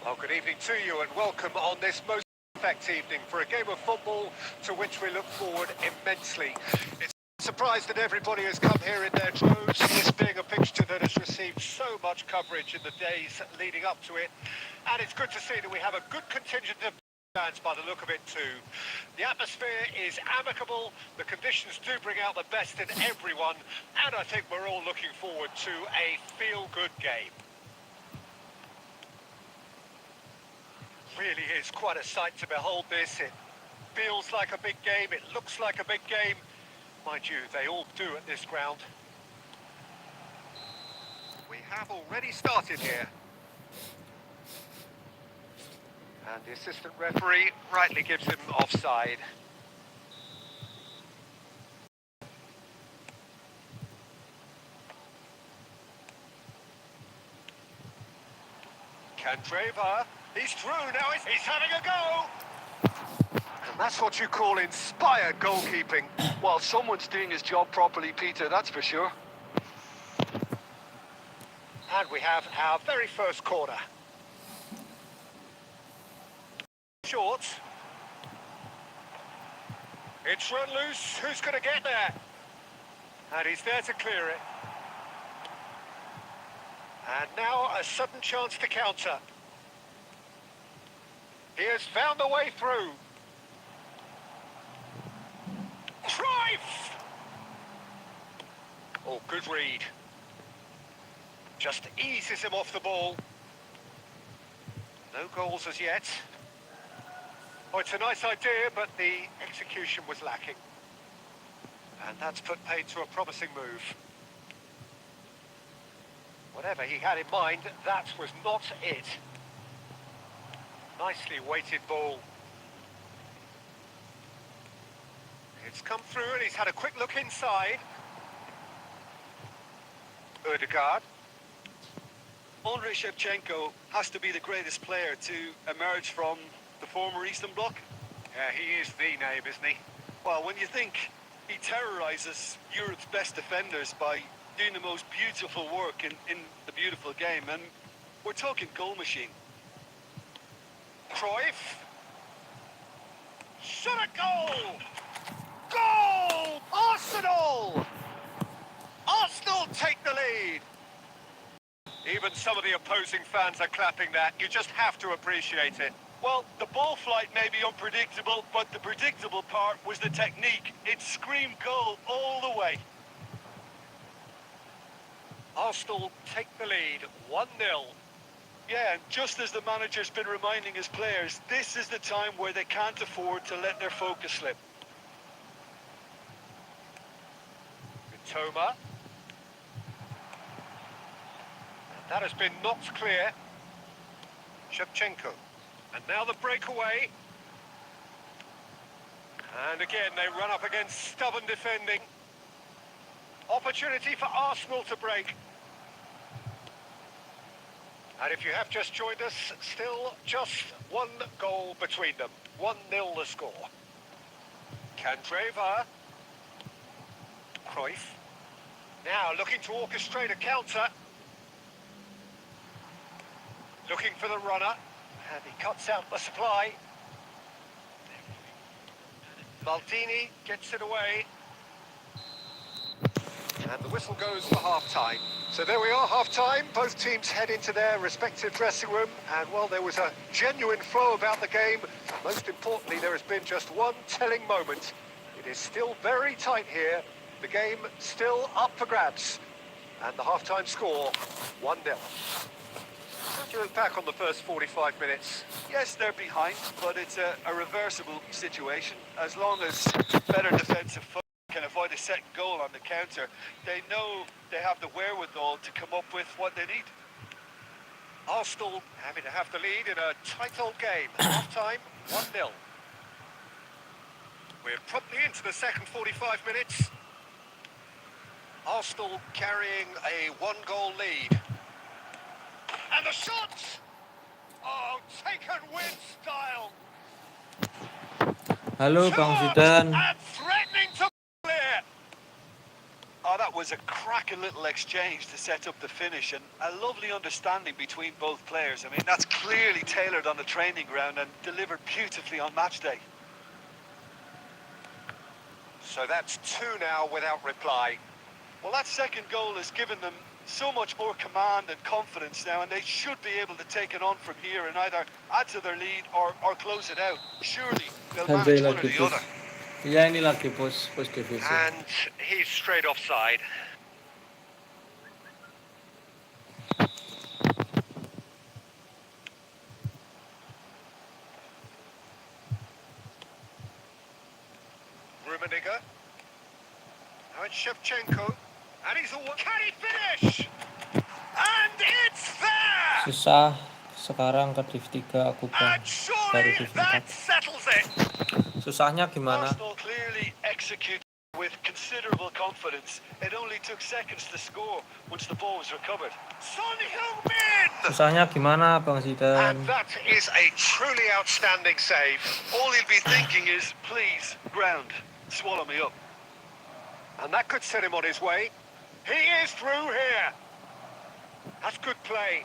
Well, good evening to you and welcome on this most perfect evening for a game of football to which we look forward immensely. It's a surprise that everybody has come here in their droves, this being a fixture that has received so much coverage in the days leading up to it. And it's good to see that we have a good contingent of fans by the look of it too. The atmosphere is amicable, the conditions do bring out the best in everyone, and I think we're all looking forward to a feel-good game. Really is quite a sight to behold this. It feels like a big game, it looks like a big game. Mind you, they all do at this ground. We have already started here. And the assistant referee rightly gives him offside. Candreva, he's through now, he's having a go! And that's what you call inspired goalkeeping. Well, someone's doing his job properly, Peter, that's for sure. And we have our very first corner. Short. It's run loose, who's going to get there? And he's there to clear it. And now a sudden chance to counter. He has found the way through. Cruyff! Oh, good read. Just eases him off the ball. No goals as yet. Oh, it's a nice idea, but the execution was lacking. And that's put paid to a promising move. Whatever he had in mind, that was not it. Nicely weighted ball. It's come through and he's had a quick look inside. Ødegaard. Andrei Shevchenko has to be the greatest player to emerge from the former Eastern Bloc. Yeah, he is the name, isn't he? Well, when you think he terrorises Europe's best defenders by doing the most beautiful work in the beautiful game, and we're talking goal machine. Cruyff. Shot a goal! Goal! Arsenal! Arsenal take the lead! Even some of the opposing fans are clapping that. You just have to appreciate it. Well, the ball flight may be unpredictable, but the predictable part was the technique. It screamed goal all the way. Arsenal take the lead, 1-0. Yeah, and just as the manager's been reminding his players, this is the time where they can't afford to let their focus slip. Toma. That has been knocked clear. Shevchenko. And now the breakaway. And again, they run up against stubborn defending. Opportunity for Arsenal to break. And if you have just joined us, still just one goal between them. 1-0 the score. Candreva. Cruyff. Now looking to orchestrate a counter. Looking for the runner. And he cuts out the supply. Maldini gets it away. And the whistle goes for half-time. So there we are, half-time. Both teams head into their respective dressing room. And while there was a genuine flow about the game, most importantly, there has been just one telling moment. It is still very tight here. The game still up for grabs. And the half-time score, 1-0. How do you look back on the first 45 minutes? Yes, they're behind, but it's a reversible situation. As long as better defensive folk can avoid a second goal on the counter, they know they have the wherewithal to come up with what they need. Arsenal having to have the lead in a tight old game. Half-time, 1-0. We're promptly into the second 45 minutes. Arsenal carrying a one-goal lead. And the shot! Oh, taken with style. Halo Bang Zidan. And threatening to clear. Oh, that was a cracking little exchange to set up the finish and a lovely understanding between both players. I mean, that's clearly tailored on the training ground and delivered beautifully on match day. So that's 2 now without reply. Well, that second goal has given them so much more command and confidence now, and they should be able to take it on from here and either add to their lead or close it out. Surely they'll manage one or the other. Ya ini lagi pos divisi. And he's straight offside. Rummenigge. Now it's Shevchenko. And he's all... Can he finish? And it's there! Susah sekarang ke div 3 aku bang. And surely Dari div 4. that settles it. Susahnya gimana? Arsenal clearly executed with considerable confidence. It only took seconds to score once the ball was recovered. Son Heung-min! Susahnya gimana Bang Zidane? And that is a truly outstanding save. All he'll be thinking is, please, ground, swallow me up. And that could set him on his way. He is through here. That's good play.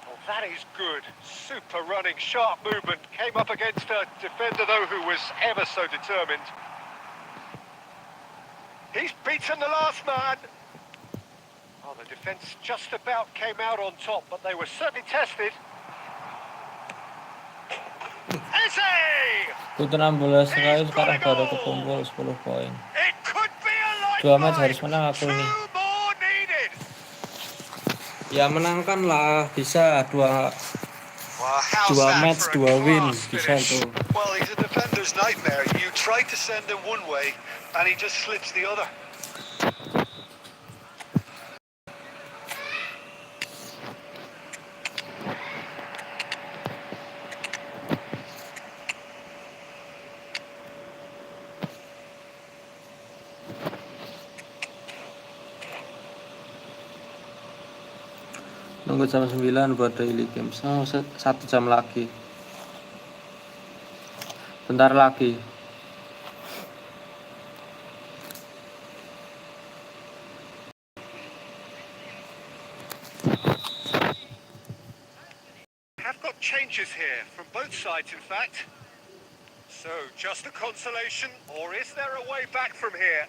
Oh, that is good. Super running, sharp movement. Came up against a defender, though, who was ever so determined. He's beaten the last man. Oh, the defence just about came out on top, but they were certainly tested. Eze! Butuh 16 kali sekarang baru kekumpul 10 poin. It could be a 2 match lifeline. harus menang aku ini. 2 more needed. Ya menangkan lah, bisa 2 Well, how's that match for a 2 win, class bisa finish? tuh. Well, he's a defender's nightmare. You try to send him one way, and he just slips the other. Nunggu jam 9 buat daily games. Oh, 1 jam lagi. Bentar lagi. Have got changes here from both sides, in fact. So, just a consolation, or is there a way back from here?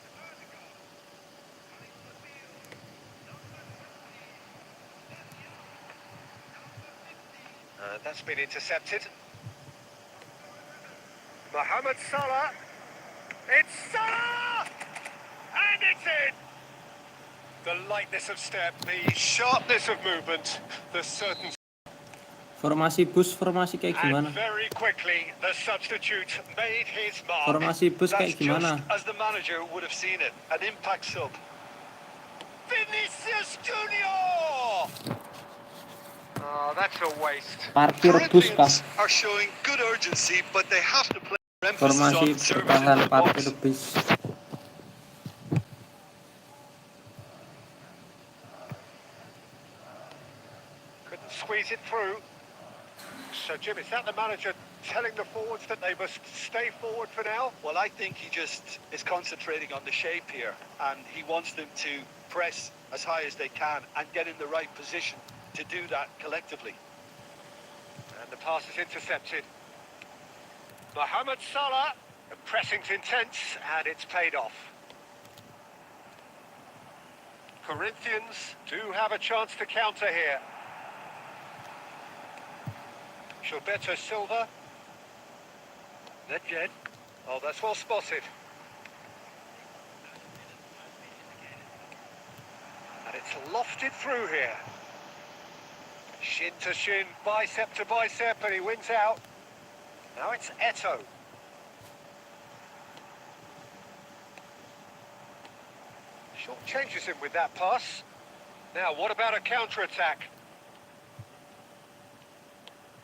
That's been intercepted. Mohamed Salah. It's Salah! And it's in! The lightness of step, the sharpness of movement, the certain... Formasi bus, formasi kayak gimana? And very quickly, the substitute made his mark. Formasi bus kayak That's gimana? just as the manager would have seen it, an impact sub. Vinicius Junior! Oh, that's a waste. Parkir bus kah? Corinthians are showing good urgency, but they have to play emphasis on Formasi service in bertahan the parkir box. bus. Couldn't squeeze it through. So, Jim, is that the manager telling the forwards that they must stay forward for now? Well, I think he just is concentrating on the shape here, and he wants them to press as high as they can and get in the right position to do that collectively. And the pass is intercepted. Mohamed Salah, the pressing's intense, and it's paid off. Corinthians do have a chance to counter here. Gilberto Silva. Nedved. Oh, that's well spotted. And it's lofted through here. Shin to shin, bicep to bicep, and he wins out. Now it's Eto'o. Short changes him with that pass. Now, what about a counter-attack?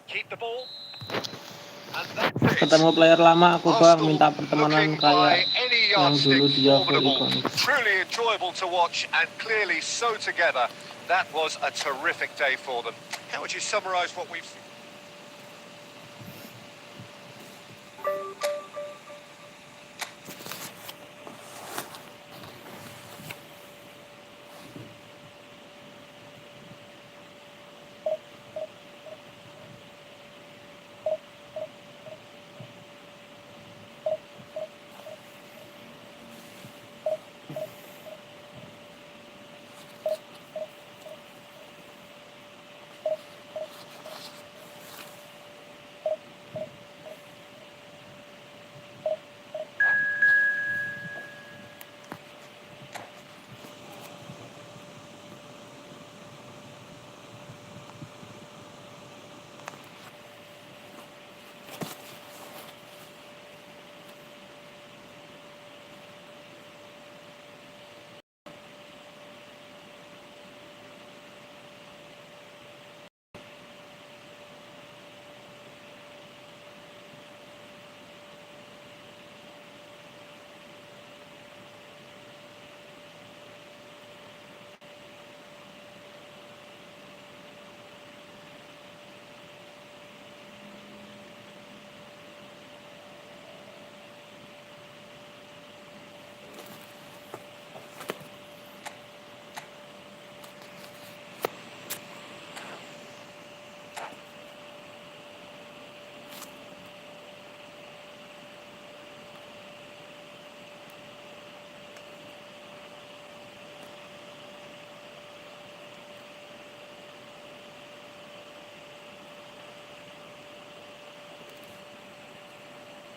Keep the ball. And that's it. Ketemu player lama aku bang, minta pertemanan Looking by kayak any yang dulu yardstick dia full formidable. ikonik. Truly enjoyable to watch and clearly so together. That was a terrific day for them. How would you summarise what we've seen?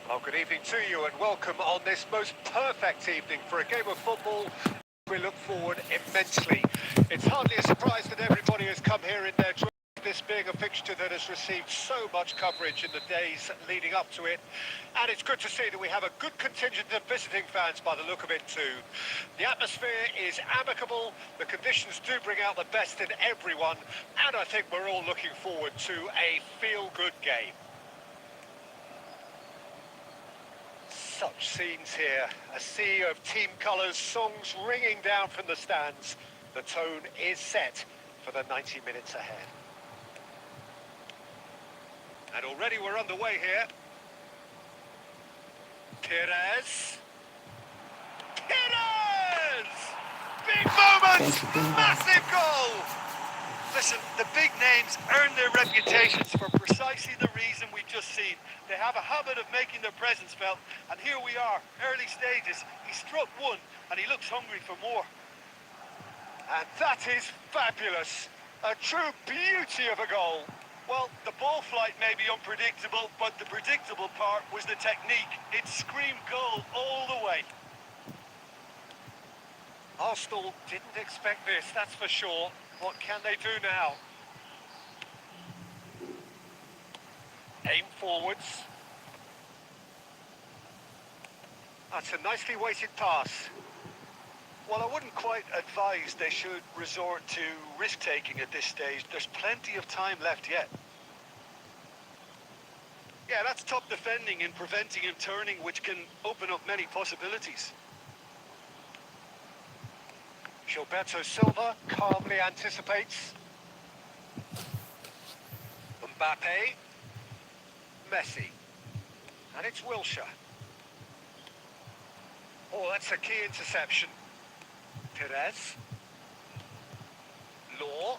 Well, good evening to you and welcome on this most perfect evening for a game of football. We look forward immensely. It's hardly a surprise that everybody has come here in their dreams, this being a fixture that has received so much coverage in the days leading up to it. And it's good to see that we have a good contingent of visiting fans by the look of it too. The atmosphere is amicable, the conditions do bring out the best in everyone, and I think we're all looking forward to a feel-good game. Such scenes here, a sea of team colours, songs ringing down from the stands. The tone is set for the 90 minutes ahead. And already we're underway here. Perez! Perez! Big moment! Massive goal! Listen, the big names earn their reputations for precisely the reason we've just seen. They have a habit of making their presence felt, and here we are, early stages. He struck one, and he looks hungry for more. And that is fabulous. A true beauty of a goal. Well, the ball flight may be unpredictable, but the predictable part was the technique. It screamed goal all the way. Arsenal didn't expect this, that's for sure. What can they do now? Aim forwards. That's a nicely weighted pass. Well, I wouldn't quite advise they should resort to risk-taking at this stage. There's plenty of time left yet. Yeah, that's top defending and preventing him turning, which can open up many possibilities. Gilberto Silva calmly anticipates. Mbappe. Messi. And it's Wilshere. Oh, that's a key interception. Perez. Law.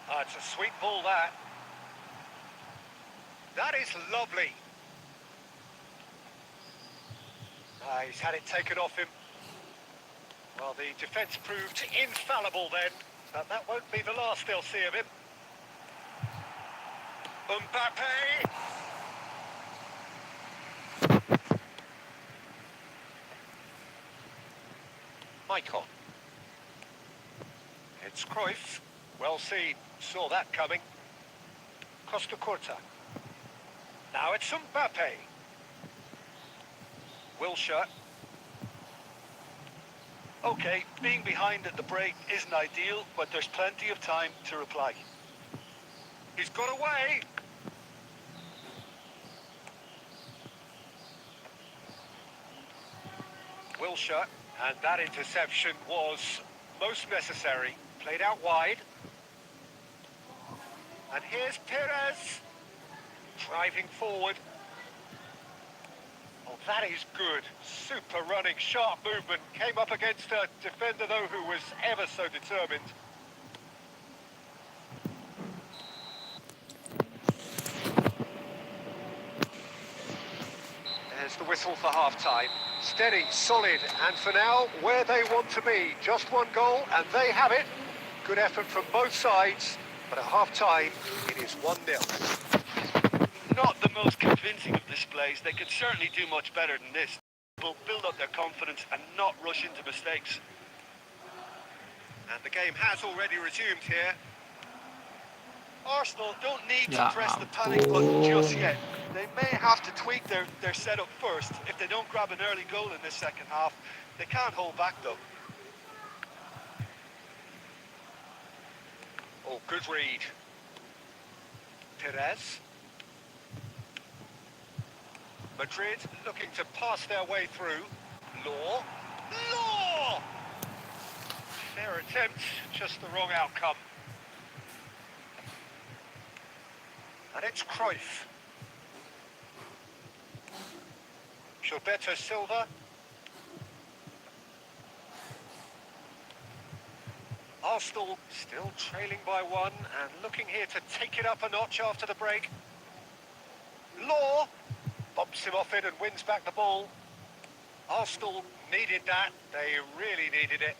Ah, it's a sweet ball, that. That is lovely. He's had it taken off him. Well, the defence proved infallible then, but that won't be the last they'll see of him. Mbappe! Michael. It's Cruyff. Well seen. Saw that coming. Costa Curta. Now it's Mbappe. Wilshere. Okay, being behind at the break isn't ideal, but there's plenty of time to reply. He's got away. Wilshere, and that interception was most necessary. Played out wide. And here's Perez. Driving forward. Oh, that is good. Super running, sharp movement. Came up against a defender, though, who was ever so determined. There's the whistle for half-time. Steady, solid, and for now, where they want to be. Just one goal, and they have it. Good effort from both sides, but at half-time, it is 1-0. Not the most convincing of displays. They could certainly do much better than this. People build up their confidence and not rush into mistakes. And the game has already resumed here. Arsenal don't need to press the panic button just yet. They may have to tweak their setup first. If they don't grab an early goal in this second half, they can't hold back though. Oh, good read. Perez. Madrid looking to pass their way through. Law. Law! Fair attempt, just the wrong outcome. And it's Cruyff. Gilberto Silva. Arsenal still trailing by one and looking here to take it up a notch after the break. Law bumps him off it and wins back the ball. Arsenal needed that. They really needed it.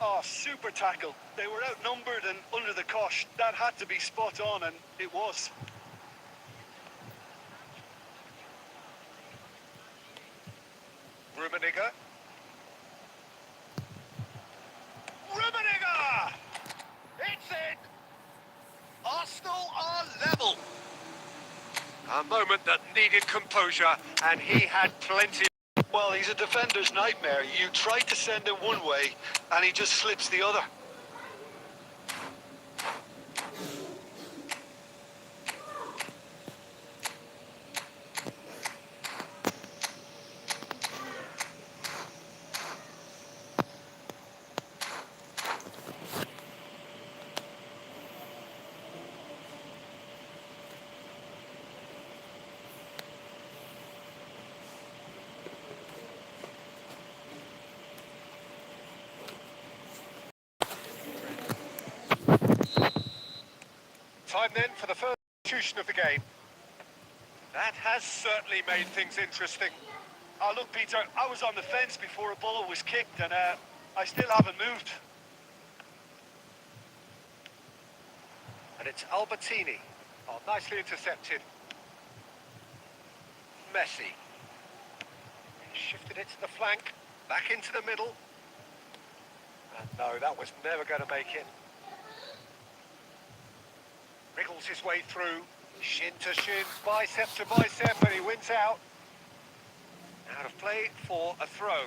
Oh, super tackle. They were outnumbered and under the cosh. That had to be spot on, and it was. Rummenigge. Rummenigge! It's it! Arsenal are level. A moment that needed composure, and he had plenty. Well, he's a defender's nightmare. You try to send him one way, and he just slips the other. Time then for the first substitution of the game. That has certainly made things interesting. Oh, look, Peter, I was on the fence before a ball was kicked, and I still haven't moved. And it's Albertini. Oh, nicely intercepted. Messi. Shifted it to the flank. Back into the middle. And no, that was never going to make it. Wriggles his way through. Shin to shin, bicep to bicep, and he wins out. Out of play for a throw.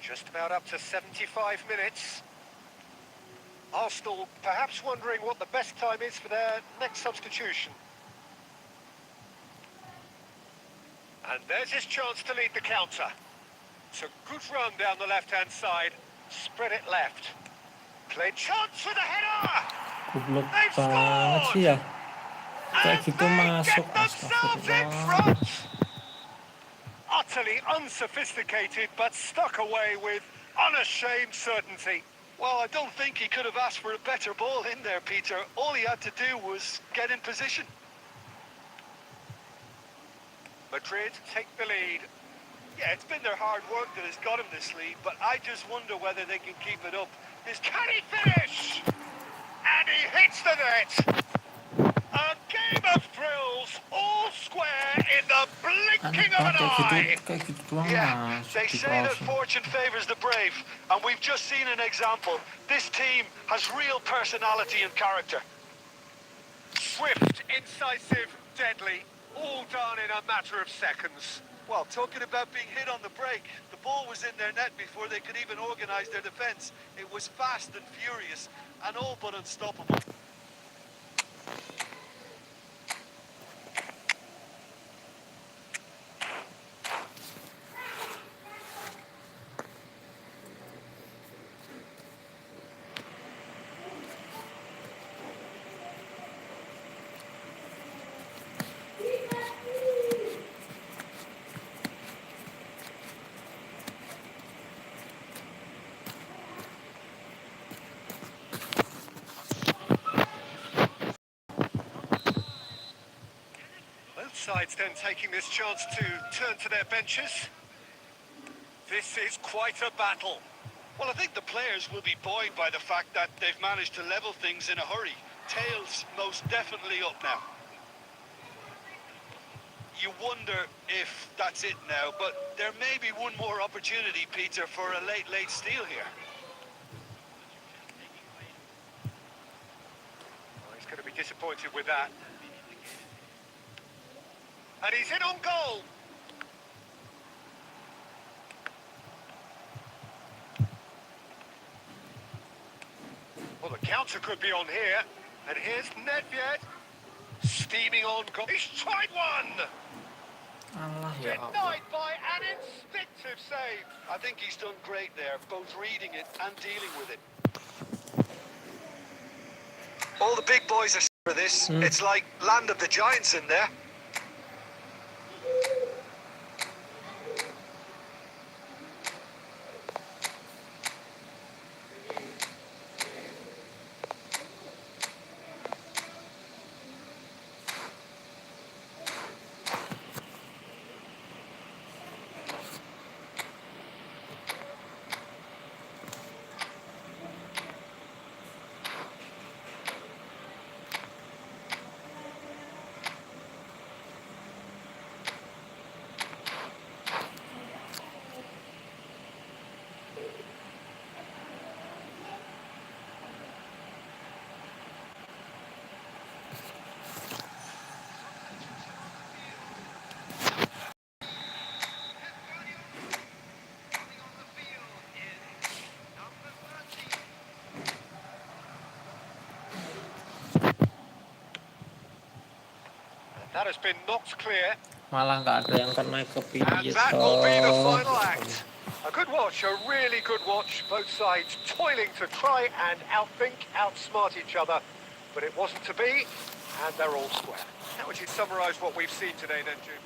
Just about up to 75 minutes. Arsenal perhaps wondering what the best time is for their next substitution. And there's his chance to lead the counter. It's a good run down the left-hand side. Spread it left. Played chance with a header! Goblok They've banget scored! sih ya. Kayak And gitu they masuk, get themselves in astagfirullah. front! Utterly unsophisticated, but stuck away with unashamed certainty. Well, I don't think he could have asked for a better ball in there, Peter. All he had to do was get in position. Madrid take the lead. Yeah, it's been their hard work that has got him this lead, but I just wonder whether they can keep it up. Can he finish? And he hits the net. A game of thrills, all square in the blinking of an eye. Kayak gitu doang Yeah, masuk they di say that closing. fortune favours the brave, and we've just seen an example. This team has real personality and character. Swift, incisive, deadly, all done in a matter of seconds. Well, talking about being hit on the break, the ball was in their net before they could even organise their defence. It was fast and furious, and all but unstoppable. Both sides then taking this chance to turn to their benches. This is quite a battle. Well, I think the players will be buoyed by the fact that they've managed to level things in a hurry. Tails most definitely up now. You wonder if that's it now, but there may be one more opportunity, Peter, for a late steal here. Oh, he's going to be disappointed with that. And he's in on goal. Well, the counter could be on here. And here's Nedved. Steaming on goal. He's tried one! Allah ya Allah. Denied by an instinctive save. I think he's done great there, both reading it and dealing with it. All the big boys are for this. It's like land of the giants in there. That has been knocked clear. Malah nggak ada yang kena ke And pijet that will be the final toh. act. A good watch, a really good watch. Both sides toiling to try and outthink, outsmart each other. But it wasn't to be, and they're all square. How would you summarise what we've seen today then, Jim?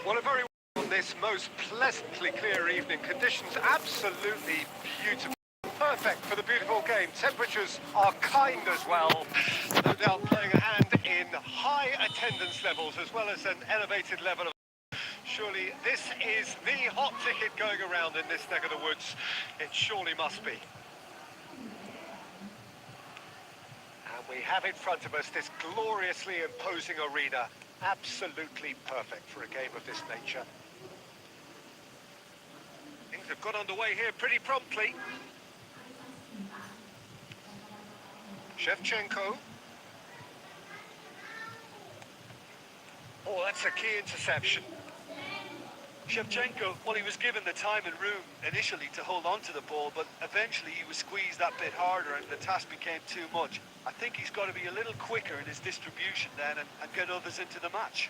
Well, a very on this most pleasantly clear evening. Conditions absolutely beautiful. Perfect for the beautiful game. Temperatures are kind as well. No doubt playing a hand in high attendance levels as well as an elevated level of... Surely this is the hot ticket going around in this neck of the woods. It surely must be. And we have in front of us this gloriously imposing arena. Absolutely perfect for a game of this nature. Things have got underway here pretty promptly. Shevchenko. Oh, that's a key interception. Shevchenko, well, he was given the time and room initially to hold on to the ball, but eventually he was squeezed that bit harder and the task became too much. I think he's got to be a little quicker in his distribution then and get others into the match.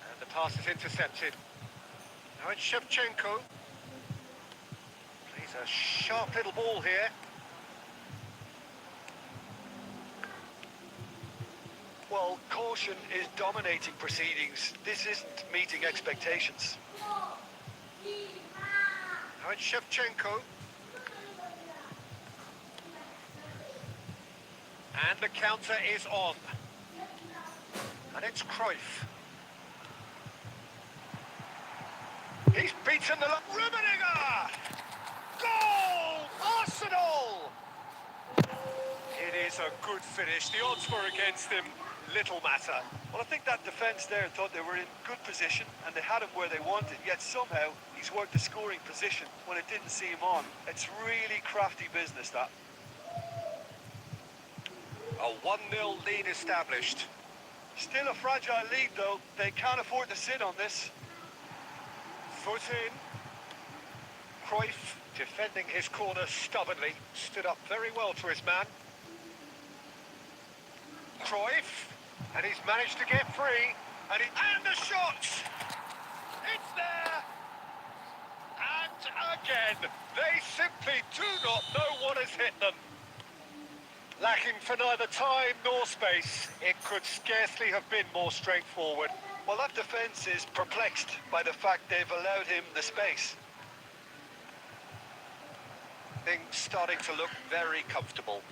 And the pass is intercepted. Now it's Shevchenko. Plays a sharp little ball here. Well, caution is dominating proceedings. This isn't meeting expectations. Now it's Shevchenko. And the counter is on. And it's Cruyff. He's beaten the... Rummenigge! Goal! Arsenal! It is a good finish. The odds were against him. Little matter. Well, I think that defence there thought they were in good position and they had him where they wanted, yet somehow he's worked the scoring position when it didn't see him on. It's really crafty business, that. A 1-0 lead established. Still a fragile lead, though. They can't afford to sit on this. Foot in. Cruyff defending his corner stubbornly. Stood up very well to his man. Cruyff. And he's managed to get free. And the shot! It's there! And again, they simply do not know what has hit them. Lacking for neither time nor space, it could scarcely have been more straightforward. Well, that defence is perplexed by the fact they've allowed him the space. Things starting to look very comfortable.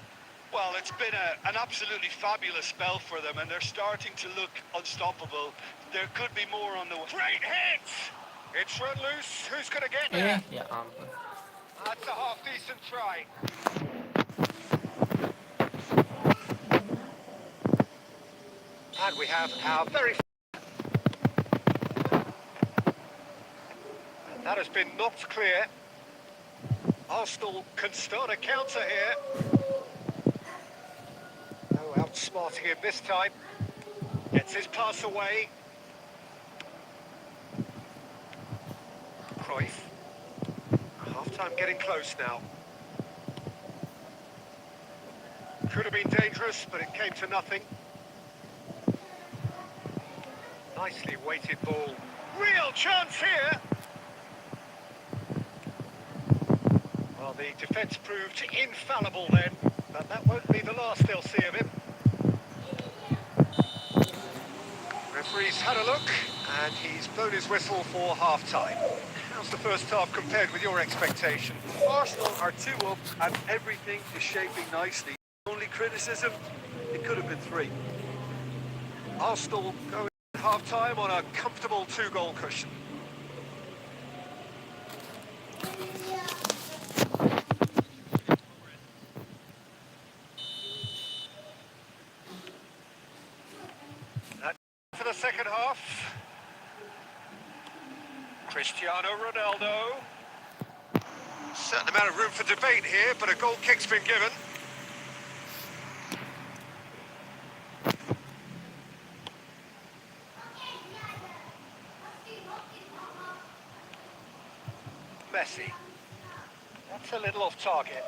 Well, it's been an absolutely fabulous spell for them, and they're starting to look unstoppable. There could be more on the way. Great hit! It's run loose. Who's going to get there? Ya ampun. That's a half-decent try. And we have our very... And that has been knocked clear. Arsenal can start a counter here. No outsmarting him this time. Gets his pass away. Cruyff. Half-time getting close now. been dangerous, but it came to nothing. Nicely weighted ball. Real chance here! Well, the defence proved infallible then, but that won't be the last they'll see of him. Referee's had a look, and he's blown his whistle for half-time. How's the first half compared with your expectation? Arsenal are 2 up and everything is shaping nicely. Only criticism, it could have been 3. Arsenal going at half-time on a comfortable 2-goal cushion. For the second half, Cristiano Ronaldo. Certain amount of room for debate here, but a goal kick's been given. Messi. That's a little off target.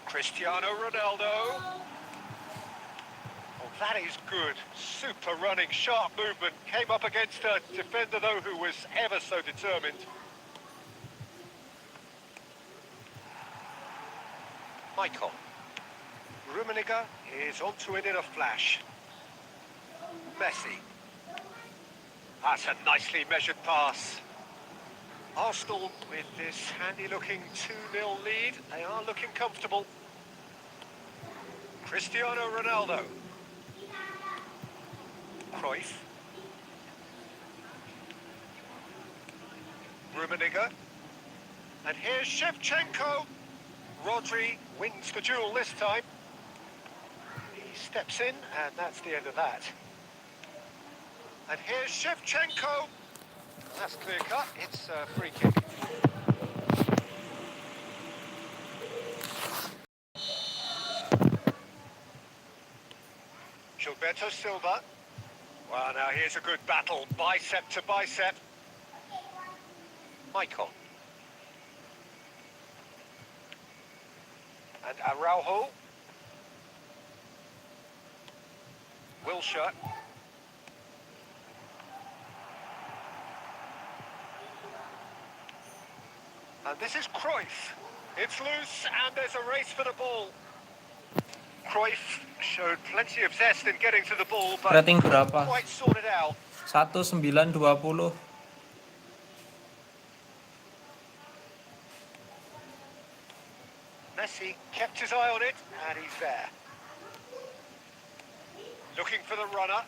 Cristiano Ronaldo. Oh, that is good. Super running, sharp movement. Came up against a defender, though, who was ever so determined. Michael. Rummenigge is onto it in a flash. Messi. That's a nicely measured pass. Arsenal with this handy-looking 2-0 lead. They are looking comfortable. Cristiano Ronaldo. Cruyff. Rummenigge. And here's Shevchenko. Rodri wins the duel this time. He steps in, and that's the end of that. And here's Shevchenko. That's clear cut. It's a free kick. Gilberto Silva. Well, now here's a good battle. Bicep to bicep. Michael. And Araujo. Wilshere. And this is Cruyff. It's loose and there's a race for the ball. Cruyff showed plenty of zest in getting to the ball, but Rating berapa? quite sorted out. 1920. Messi kept his eye on it and he's there. Looking for the runner.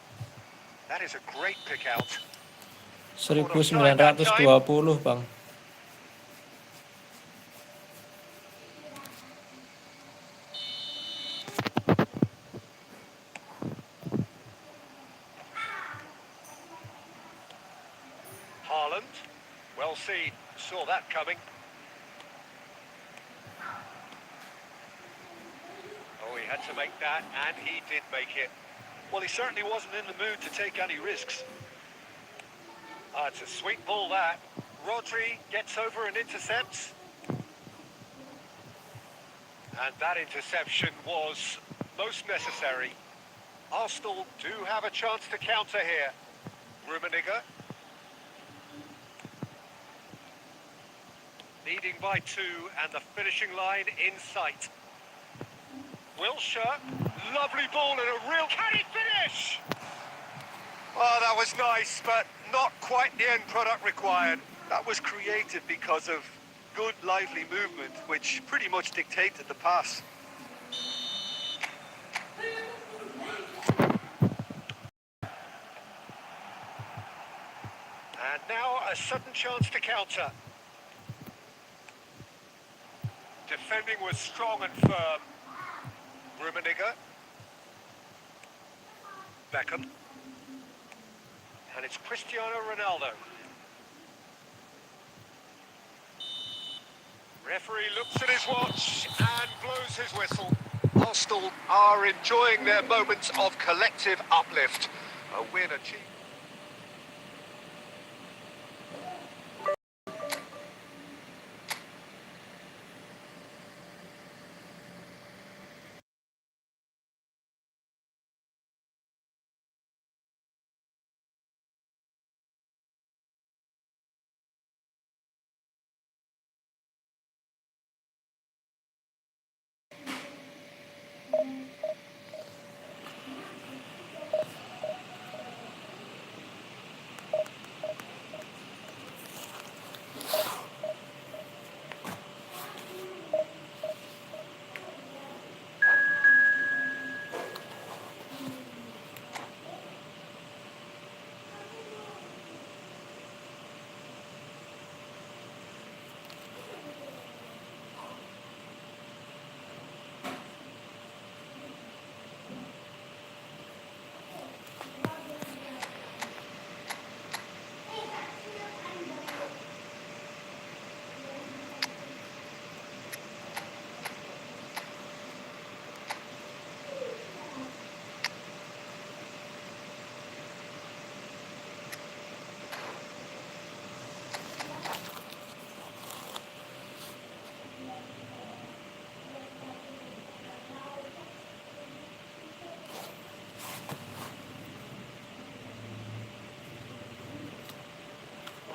That is a great pick out. 1920, Bang. Haaland. Well seen. Saw that coming. Oh, he had to make that, and he did make it. Well, he certainly wasn't in the mood to take any risks. Ah, it's a sweet ball, that. Rodri gets over and intercepts. And that interception was most necessary. Arsenal do have a chance to counter here. Rummenigge. Leading by 2 and the finishing line in sight. Wilshere. Lovely ball and a real... Can he finish? Oh, that was nice, but not quite the end product required. That was created because of good, lively movement, which pretty much dictated the pass. And now a sudden chance to counter. Defending was strong and firm. Rummenigge. Beckham. And it's Cristiano Ronaldo. Referee looks at his watch and blows his whistle. Arsenal are enjoying their moments of collective uplift. A win achieved.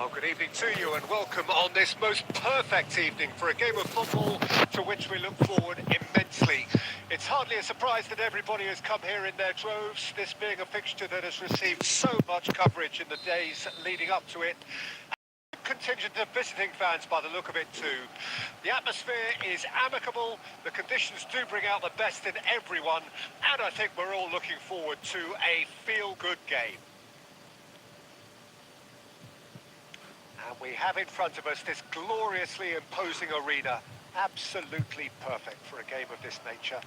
Well, good evening to you and welcome on this most perfect evening for a game of football to which we look forward immensely. It's hardly a surprise that everybody has come here in their droves, this being a fixture that has received so much coverage in the days leading up to it. Contingent of visiting fans by the look of it too. The atmosphere is amicable, the conditions do bring out the best in everyone, and I think we're all looking forward to a feel-good game. And we have in front of us this gloriously imposing arena, absolutely perfect for a game of this nature.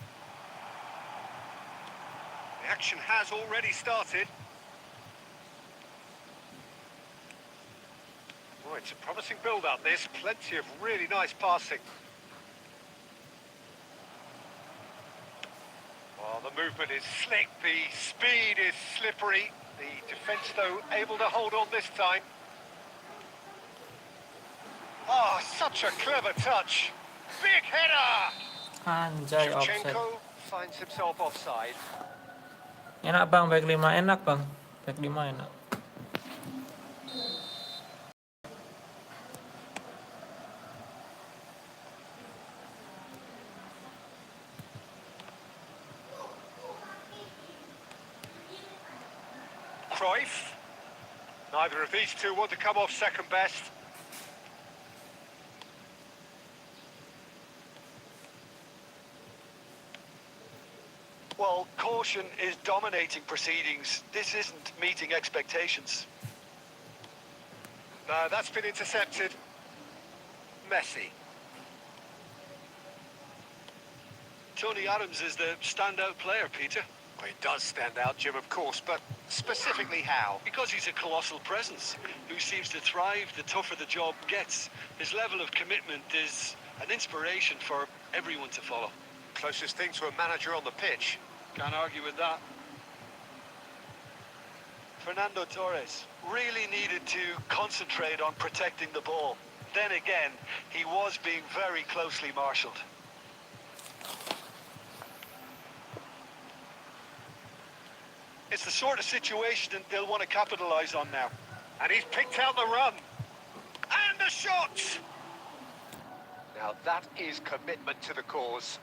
The action has already started. Oh, it's a promising build-up, this. Plenty of really nice passing. Well, the movement is slick, the speed is slippery. The defence, though, able to hold on this time. Oh, such a clever touch. Big header! Anjay, offside. Shevchenko finds himself offside. Enak bang, back 5 enak bang. Back 5 enak. Cruyff. Neither of these two want to come off second best. Well, caution is dominating proceedings. This isn't meeting expectations. No, that's been intercepted. Messi. Tony Adams is the standout player, Peter. Well, he does stand out, Jim, of course, but specifically how? Because he's a colossal presence who seems to thrive the tougher the job gets. His level of commitment is an inspiration for everyone to follow. Closest thing to a manager on the pitch. Can't argue with that. Fernando Torres really needed to concentrate on protecting the ball. Then again, he was being very closely marshalled. It's the sort of situation that they'll want to capitalise on now. And he's picked out the run. And the shot! Now that is commitment to the cause.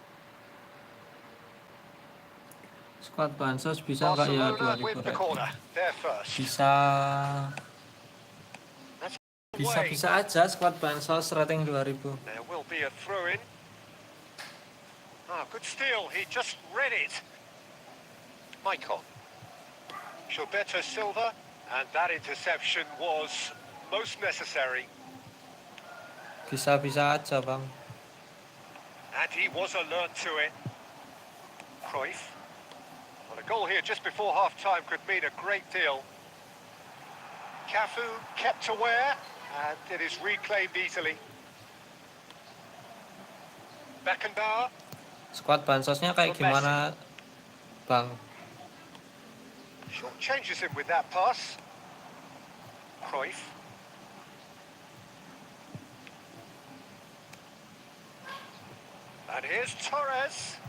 Squad bansos bisa nggak ya Barcelona with the 2000 corner. They're first. Bisa aja squad bansos rating 2000. There will be a throw-in. Ah, good steal. He just read it. Michael. Gilberto Silva, and that interception was most necessary. Bisa aja bang. And he was alert to it. Cruyff. Well, a goal here just before half-time could mean a great deal. Cafu kept aware, and it is reclaimed easily. Beckenbauer. Squad bansosnya kayak gimana bang? Short changes him with that pass. Cruyff. And here's Torres.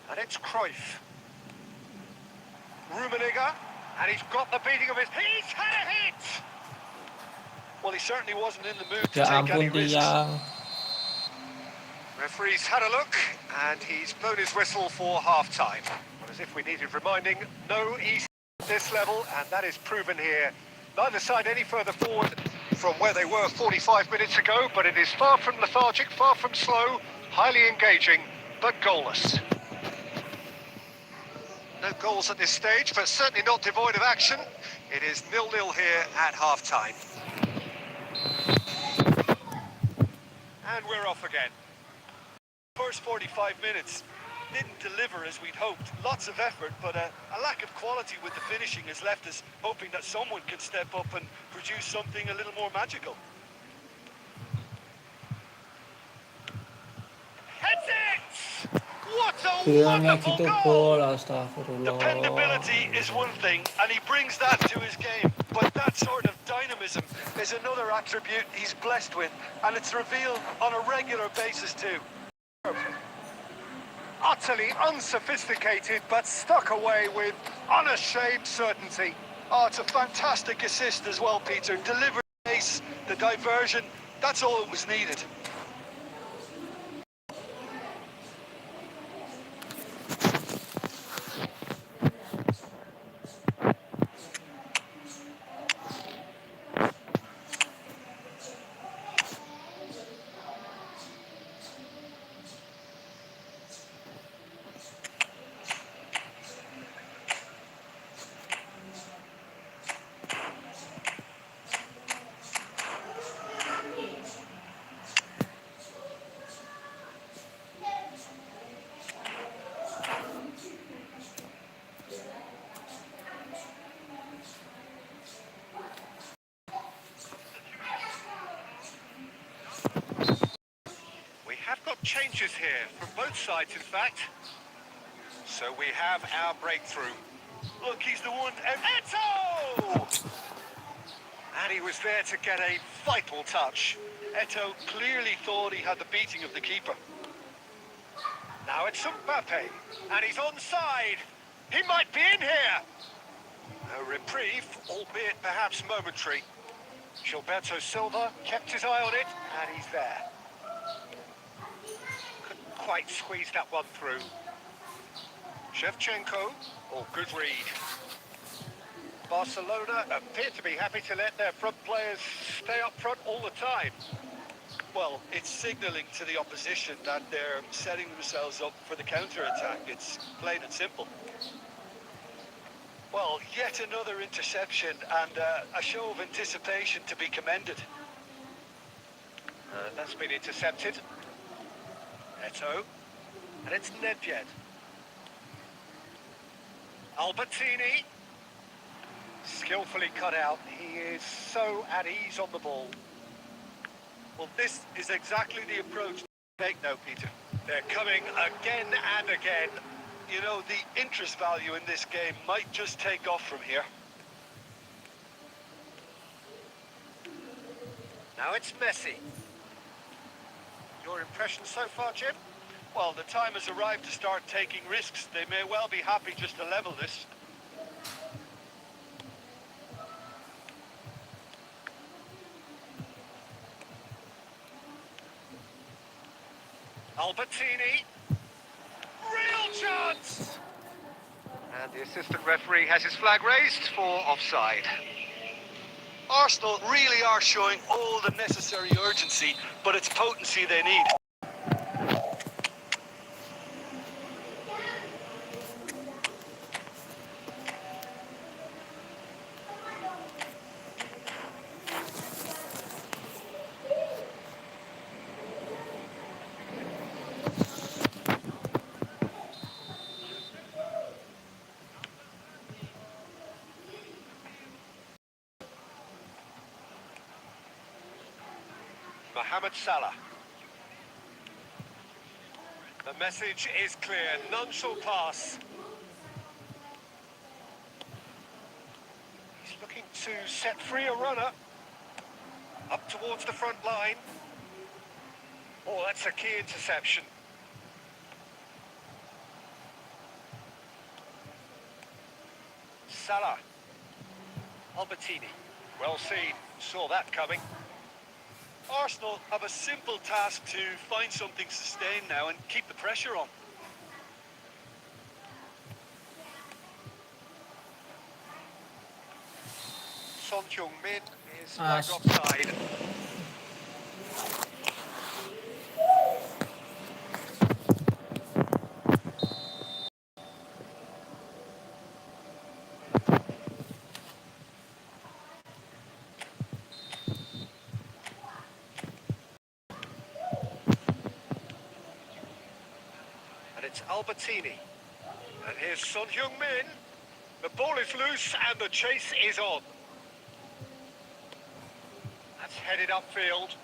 And it's Cruyff. Rummenigge. And he's got the beating of his... He's had a hit! Well, he certainly wasn't in the mood to Ya take any ampun risks. Tiang. Referee's had a look, and he's blown his whistle for half-time. As if we needed reminding, no easy at this level, and that is proven here. Neither side any further forward from where they were 45 minutes ago, but it is far from lethargic, far from slow, highly engaging, but goalless. No goals at this stage, but certainly not devoid of action. It is 0-0 here at half-time. And we're off again. First 45 minutes didn't deliver as we'd hoped. Lots of effort, but a lack of quality with the finishing has left us hoping that someone can step up and produce something a little more magical. Heads it! What a Bilangnya wonderful gitu goal! gol, astagfirullah. Dependability is one thing, and he brings that to his game. But that sort of dynamism is another attribute he's blessed with, and it's revealed on a regular basis too. utterly unsophisticated, but stuck away with unashamed certainty. Oh, it's a fantastic assist as well, Peter. Delivered pace, the diversion, that's all that was needed. We have got changes here, from both sides in fact. So we have our breakthrough. Look, he's the one. Eto! And he was there to get a vital touch. Eto clearly thought he had the beating of the keeper. Now it's Mbappe, and he's onside. He might be in here. A reprieve, albeit perhaps momentary. Gilberto Silva kept his eye on it, and he's there. Couldn't quite squeeze that one through. Shevchenko, good read. Barcelona appear to be happy to let their front players stay up front all the time. Well, it's signalling to the opposition that they're setting themselves up for the counter-attack. It's plain and simple. Well, yet another interception and a show of anticipation to be commended. That's been intercepted. Eto. And it's Nedved. Albertini. Skillfully cut out. He is so at ease on the ball. Well, this is exactly the approach to take now, Peter. They're coming again and again. You know, the interest value in this game might just take off from here. Now it's Messi. Your impression so far, Jim? Well, the time has arrived to start taking risks. They may well be happy just to level this. Albertini. Real chance! And the assistant referee has his flag raised for offside. Arsenal really are showing all the necessary urgency, but it's potency they need. Mohamed Salah. The message is clear, none shall pass. He's looking to set free a runner. Up towards the front line. Oh, that's a key interception. Salah. Albertini. Well seen, saw that coming. Arsenal have a simple task to find something sustained now and keep the pressure on. Son Heung-min is flagged offside. It's Albertini. And here's Son Heung-min. The ball is loose and the chase is on. That's headed upfield.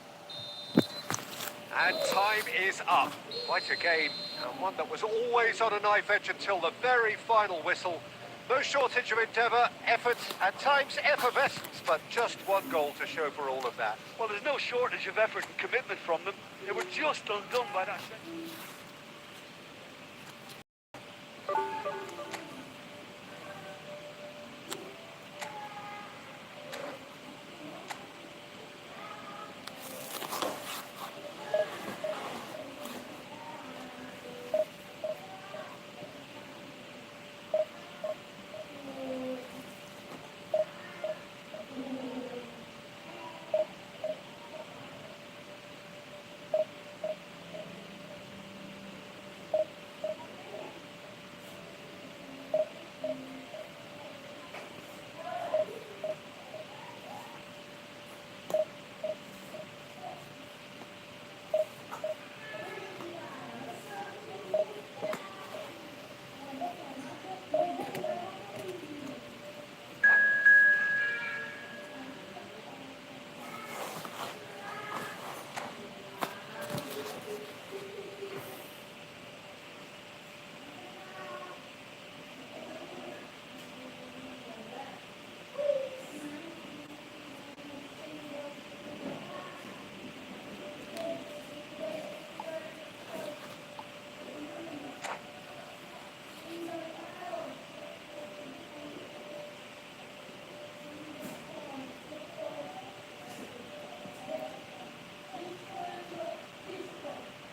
And time is up. Quite a game, and one that was always on a knife edge until the very final whistle. No shortage of endeavour, effort, at times effervescence, but just one goal to show for all of that. Well, there's no shortage of effort and commitment from them. They were just undone by that.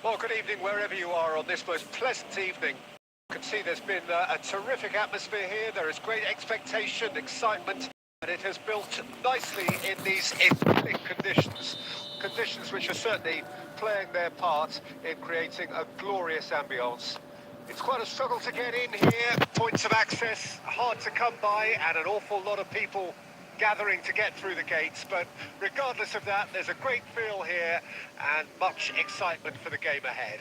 Well, good evening wherever you are on this most pleasant evening. You can see there's been a terrific atmosphere here. There is great expectation, excitement, and it has built nicely in these idyllic conditions. Conditions which are certainly playing their part in creating a glorious ambience. It's quite a struggle to get in here. Points of access hard to come by, and an awful lot of people gathering to get through the gates, but regardless of that, there's a great feel here and much excitement for the game ahead.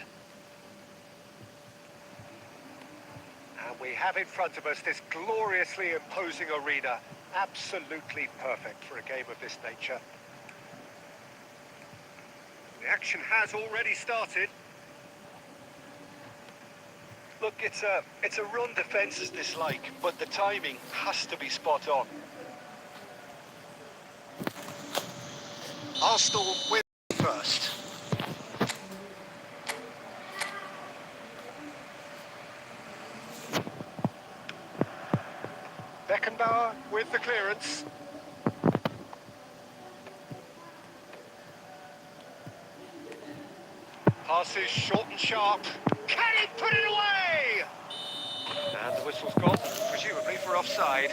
And we have in front of us this gloriously imposing arena, absolutely perfect for a game of this nature. The action has already started. Look, it's a run defences dislike, but the timing has to be spot on. Arsenal win first. Beckenbauer with the clearance. Passes short and sharp. Can he put it away? And the whistle's gone, presumably for offside.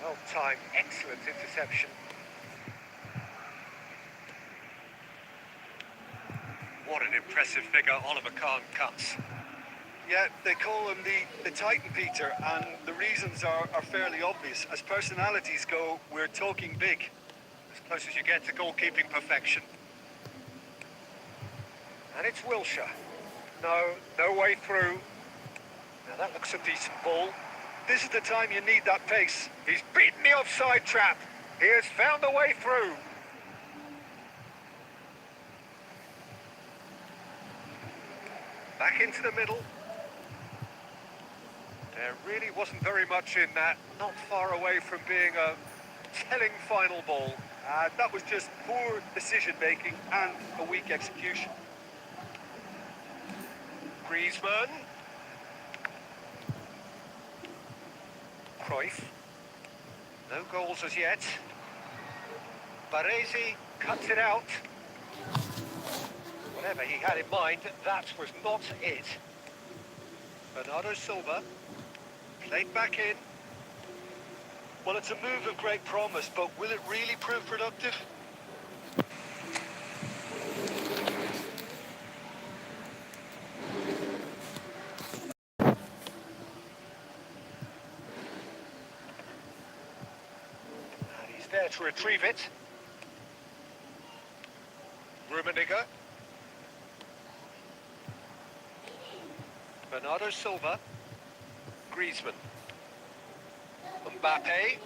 Well timed, excellent interception. What an impressive figure Oliver Kahn cuts. Yeah, they call him the Titan, Peter, and the reasons are fairly obvious. As personalities go, we're talking big. As close as you get to goalkeeping perfection. And it's Wilshere. No way through. Now that looks a decent ball. This is the time you need that pace. He's beaten the offside trap. He has found a way through. Back into the middle. There really wasn't very much in that. Not far away from being a telling final ball. That was just poor decision-making and a weak execution. Griezmann. Cruyff. No goals as yet. Baresi cuts it out. Whatever he had in mind, that was not it. Bernardo Silva. Played back in. Well, it's a move of great promise, but will it really prove productive? And he's there to retrieve it. Rummenigge. Bernardo Silva. Griezmann. Mbappe.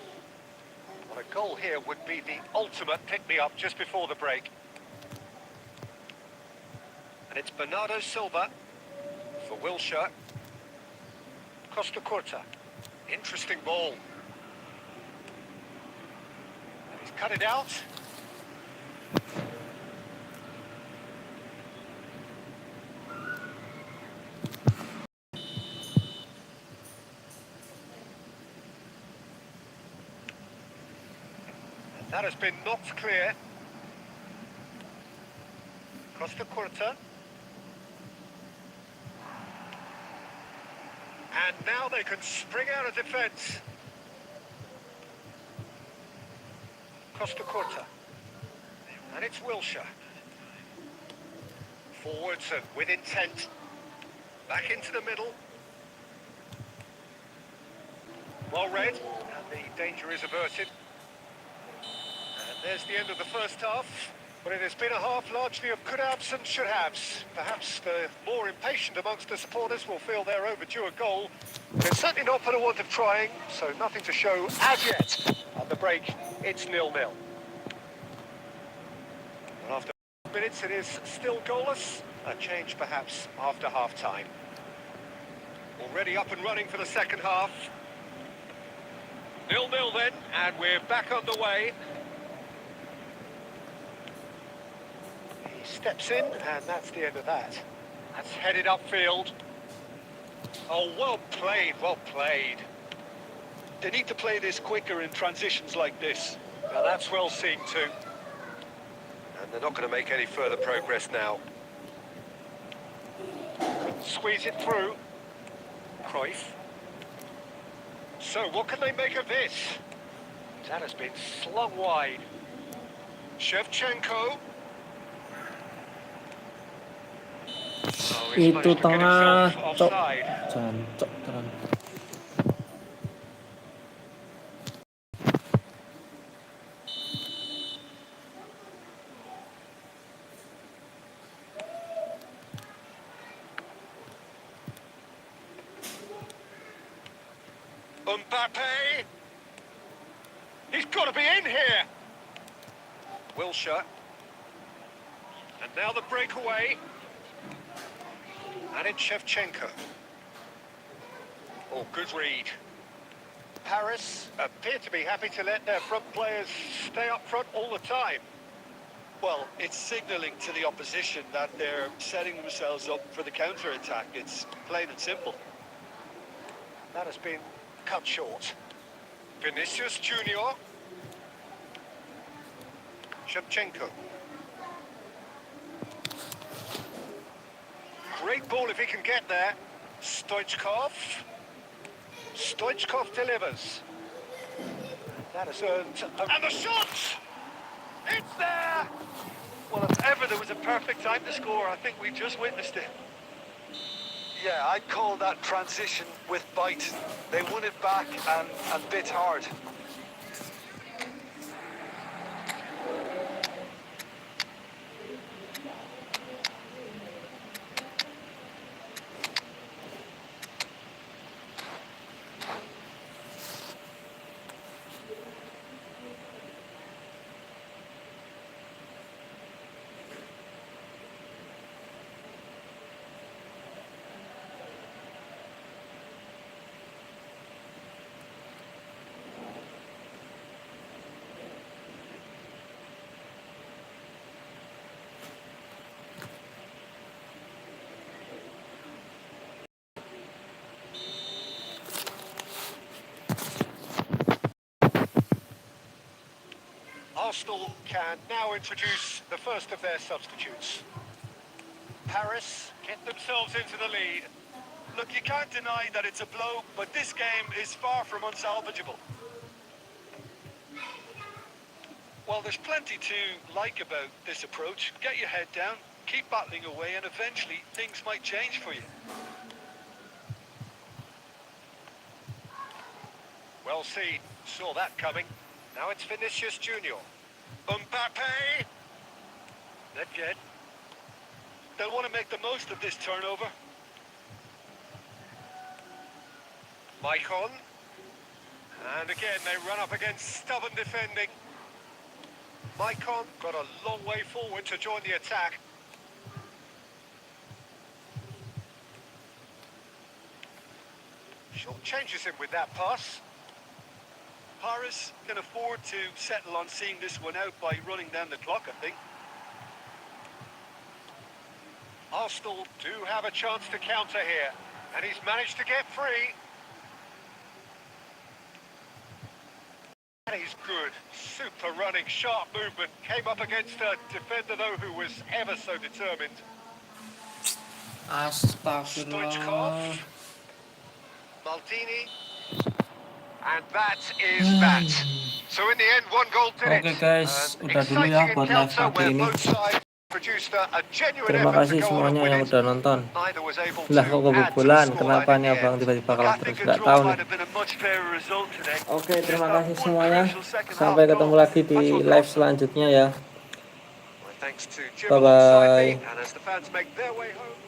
Well, a goal here would be the ultimate pick-me-up just before the break. And it's Bernardo Silva for Wilshere. Costa Curta. Interesting ball. And he's cut it out. That has been knocked clear. Costa Curta. And now they can spring out of defence. Costa Curta. And it's Wilshere. Forwards and with intent. Back into the middle. Well read. And the danger is averted. There's the end of the first half, but it has been a half largely of could-haves and should-haves. Perhaps the more impatient amongst the supporters will feel they're overdue a goal. They're certainly not for the want of trying, so nothing to show as yet. At the break, it's 0-0. And after minutes, it is still goalless. A change perhaps after half-time. Already up and running for the second half. 0-0 then, and we're back underway. Steps in, and that's the end of that. That's headed upfield. Oh, well played, well played. They need to play this quicker in transitions like this. Now that's well seen too. And they're not going to make any further progress now. Squeeze it through. Cruyff. So what can they make of this? That has been slung wide. Shevchenko. Oh, he's Itu managed to get tengah, himself cok. offside. Jancok tenan. Mbappe. He's got to be in here. Wilshere. And now the breakaway. And it's Shevchenko. Oh, good read. Paris appear to be happy to let their front players stay up front all the time. Well, it's signalling to the opposition that they're setting themselves up for the counter-attack. It's plain and simple. That has been cut short. Vinicius Junior. Shevchenko. Great ball if he can get there. Stoichkov. Stoichkov delivers. That has earned... And the shot! It's there! Well, if ever there was a perfect time to score, I think we just witnessed it. Yeah, I'd call that transition with bite. They won it back and bit hard. Arsenal can now introduce the first of their substitutes. Paris get themselves into the lead. Look, you can't deny that it's a blow, but this game is far from unsalvageable. Well, there's plenty to like about this approach. Get your head down, keep battling away, and eventually things might change for you. Well seen, saw that coming. Now it's Vinicius Junior. Mbappe. Not yet. They'll want to make the most of this turnover. Maicon. And again they run up against stubborn defending. Maicon got a long way forward to join the attack. Short changes him with that pass. Paris can afford to settle on seeing this one out by running down the clock, I think. Arsenal do have a chance to counter here, and he's managed to get free. And he's good. Super running, sharp movement. Came up against a defender, though, who was ever so determined. Astagfirullah. Stoichkov. Maldini. And that is that. So in the end, one goal did it. Oke guys, An udah dulu ya exciting buat live encounter pagi where ini. both sides produced a genuine Terima effort to kasih go on semuanya and yang win it. udah nonton. Neither was able Lah to kok add to the kebobolan, scoreline kenapa in nih the abang end. tiba-tiba Look, kalah I think terus? a Gak draw tahu might nih. have been a much fairer result today. Oke, terima There's kasih not one semuanya. crucial second Sampai half ketemu goal. lagi di That's what live cost them. selanjutnya ya. Thanks to Jim Bye alongside me, bye. and as the fans make their way home.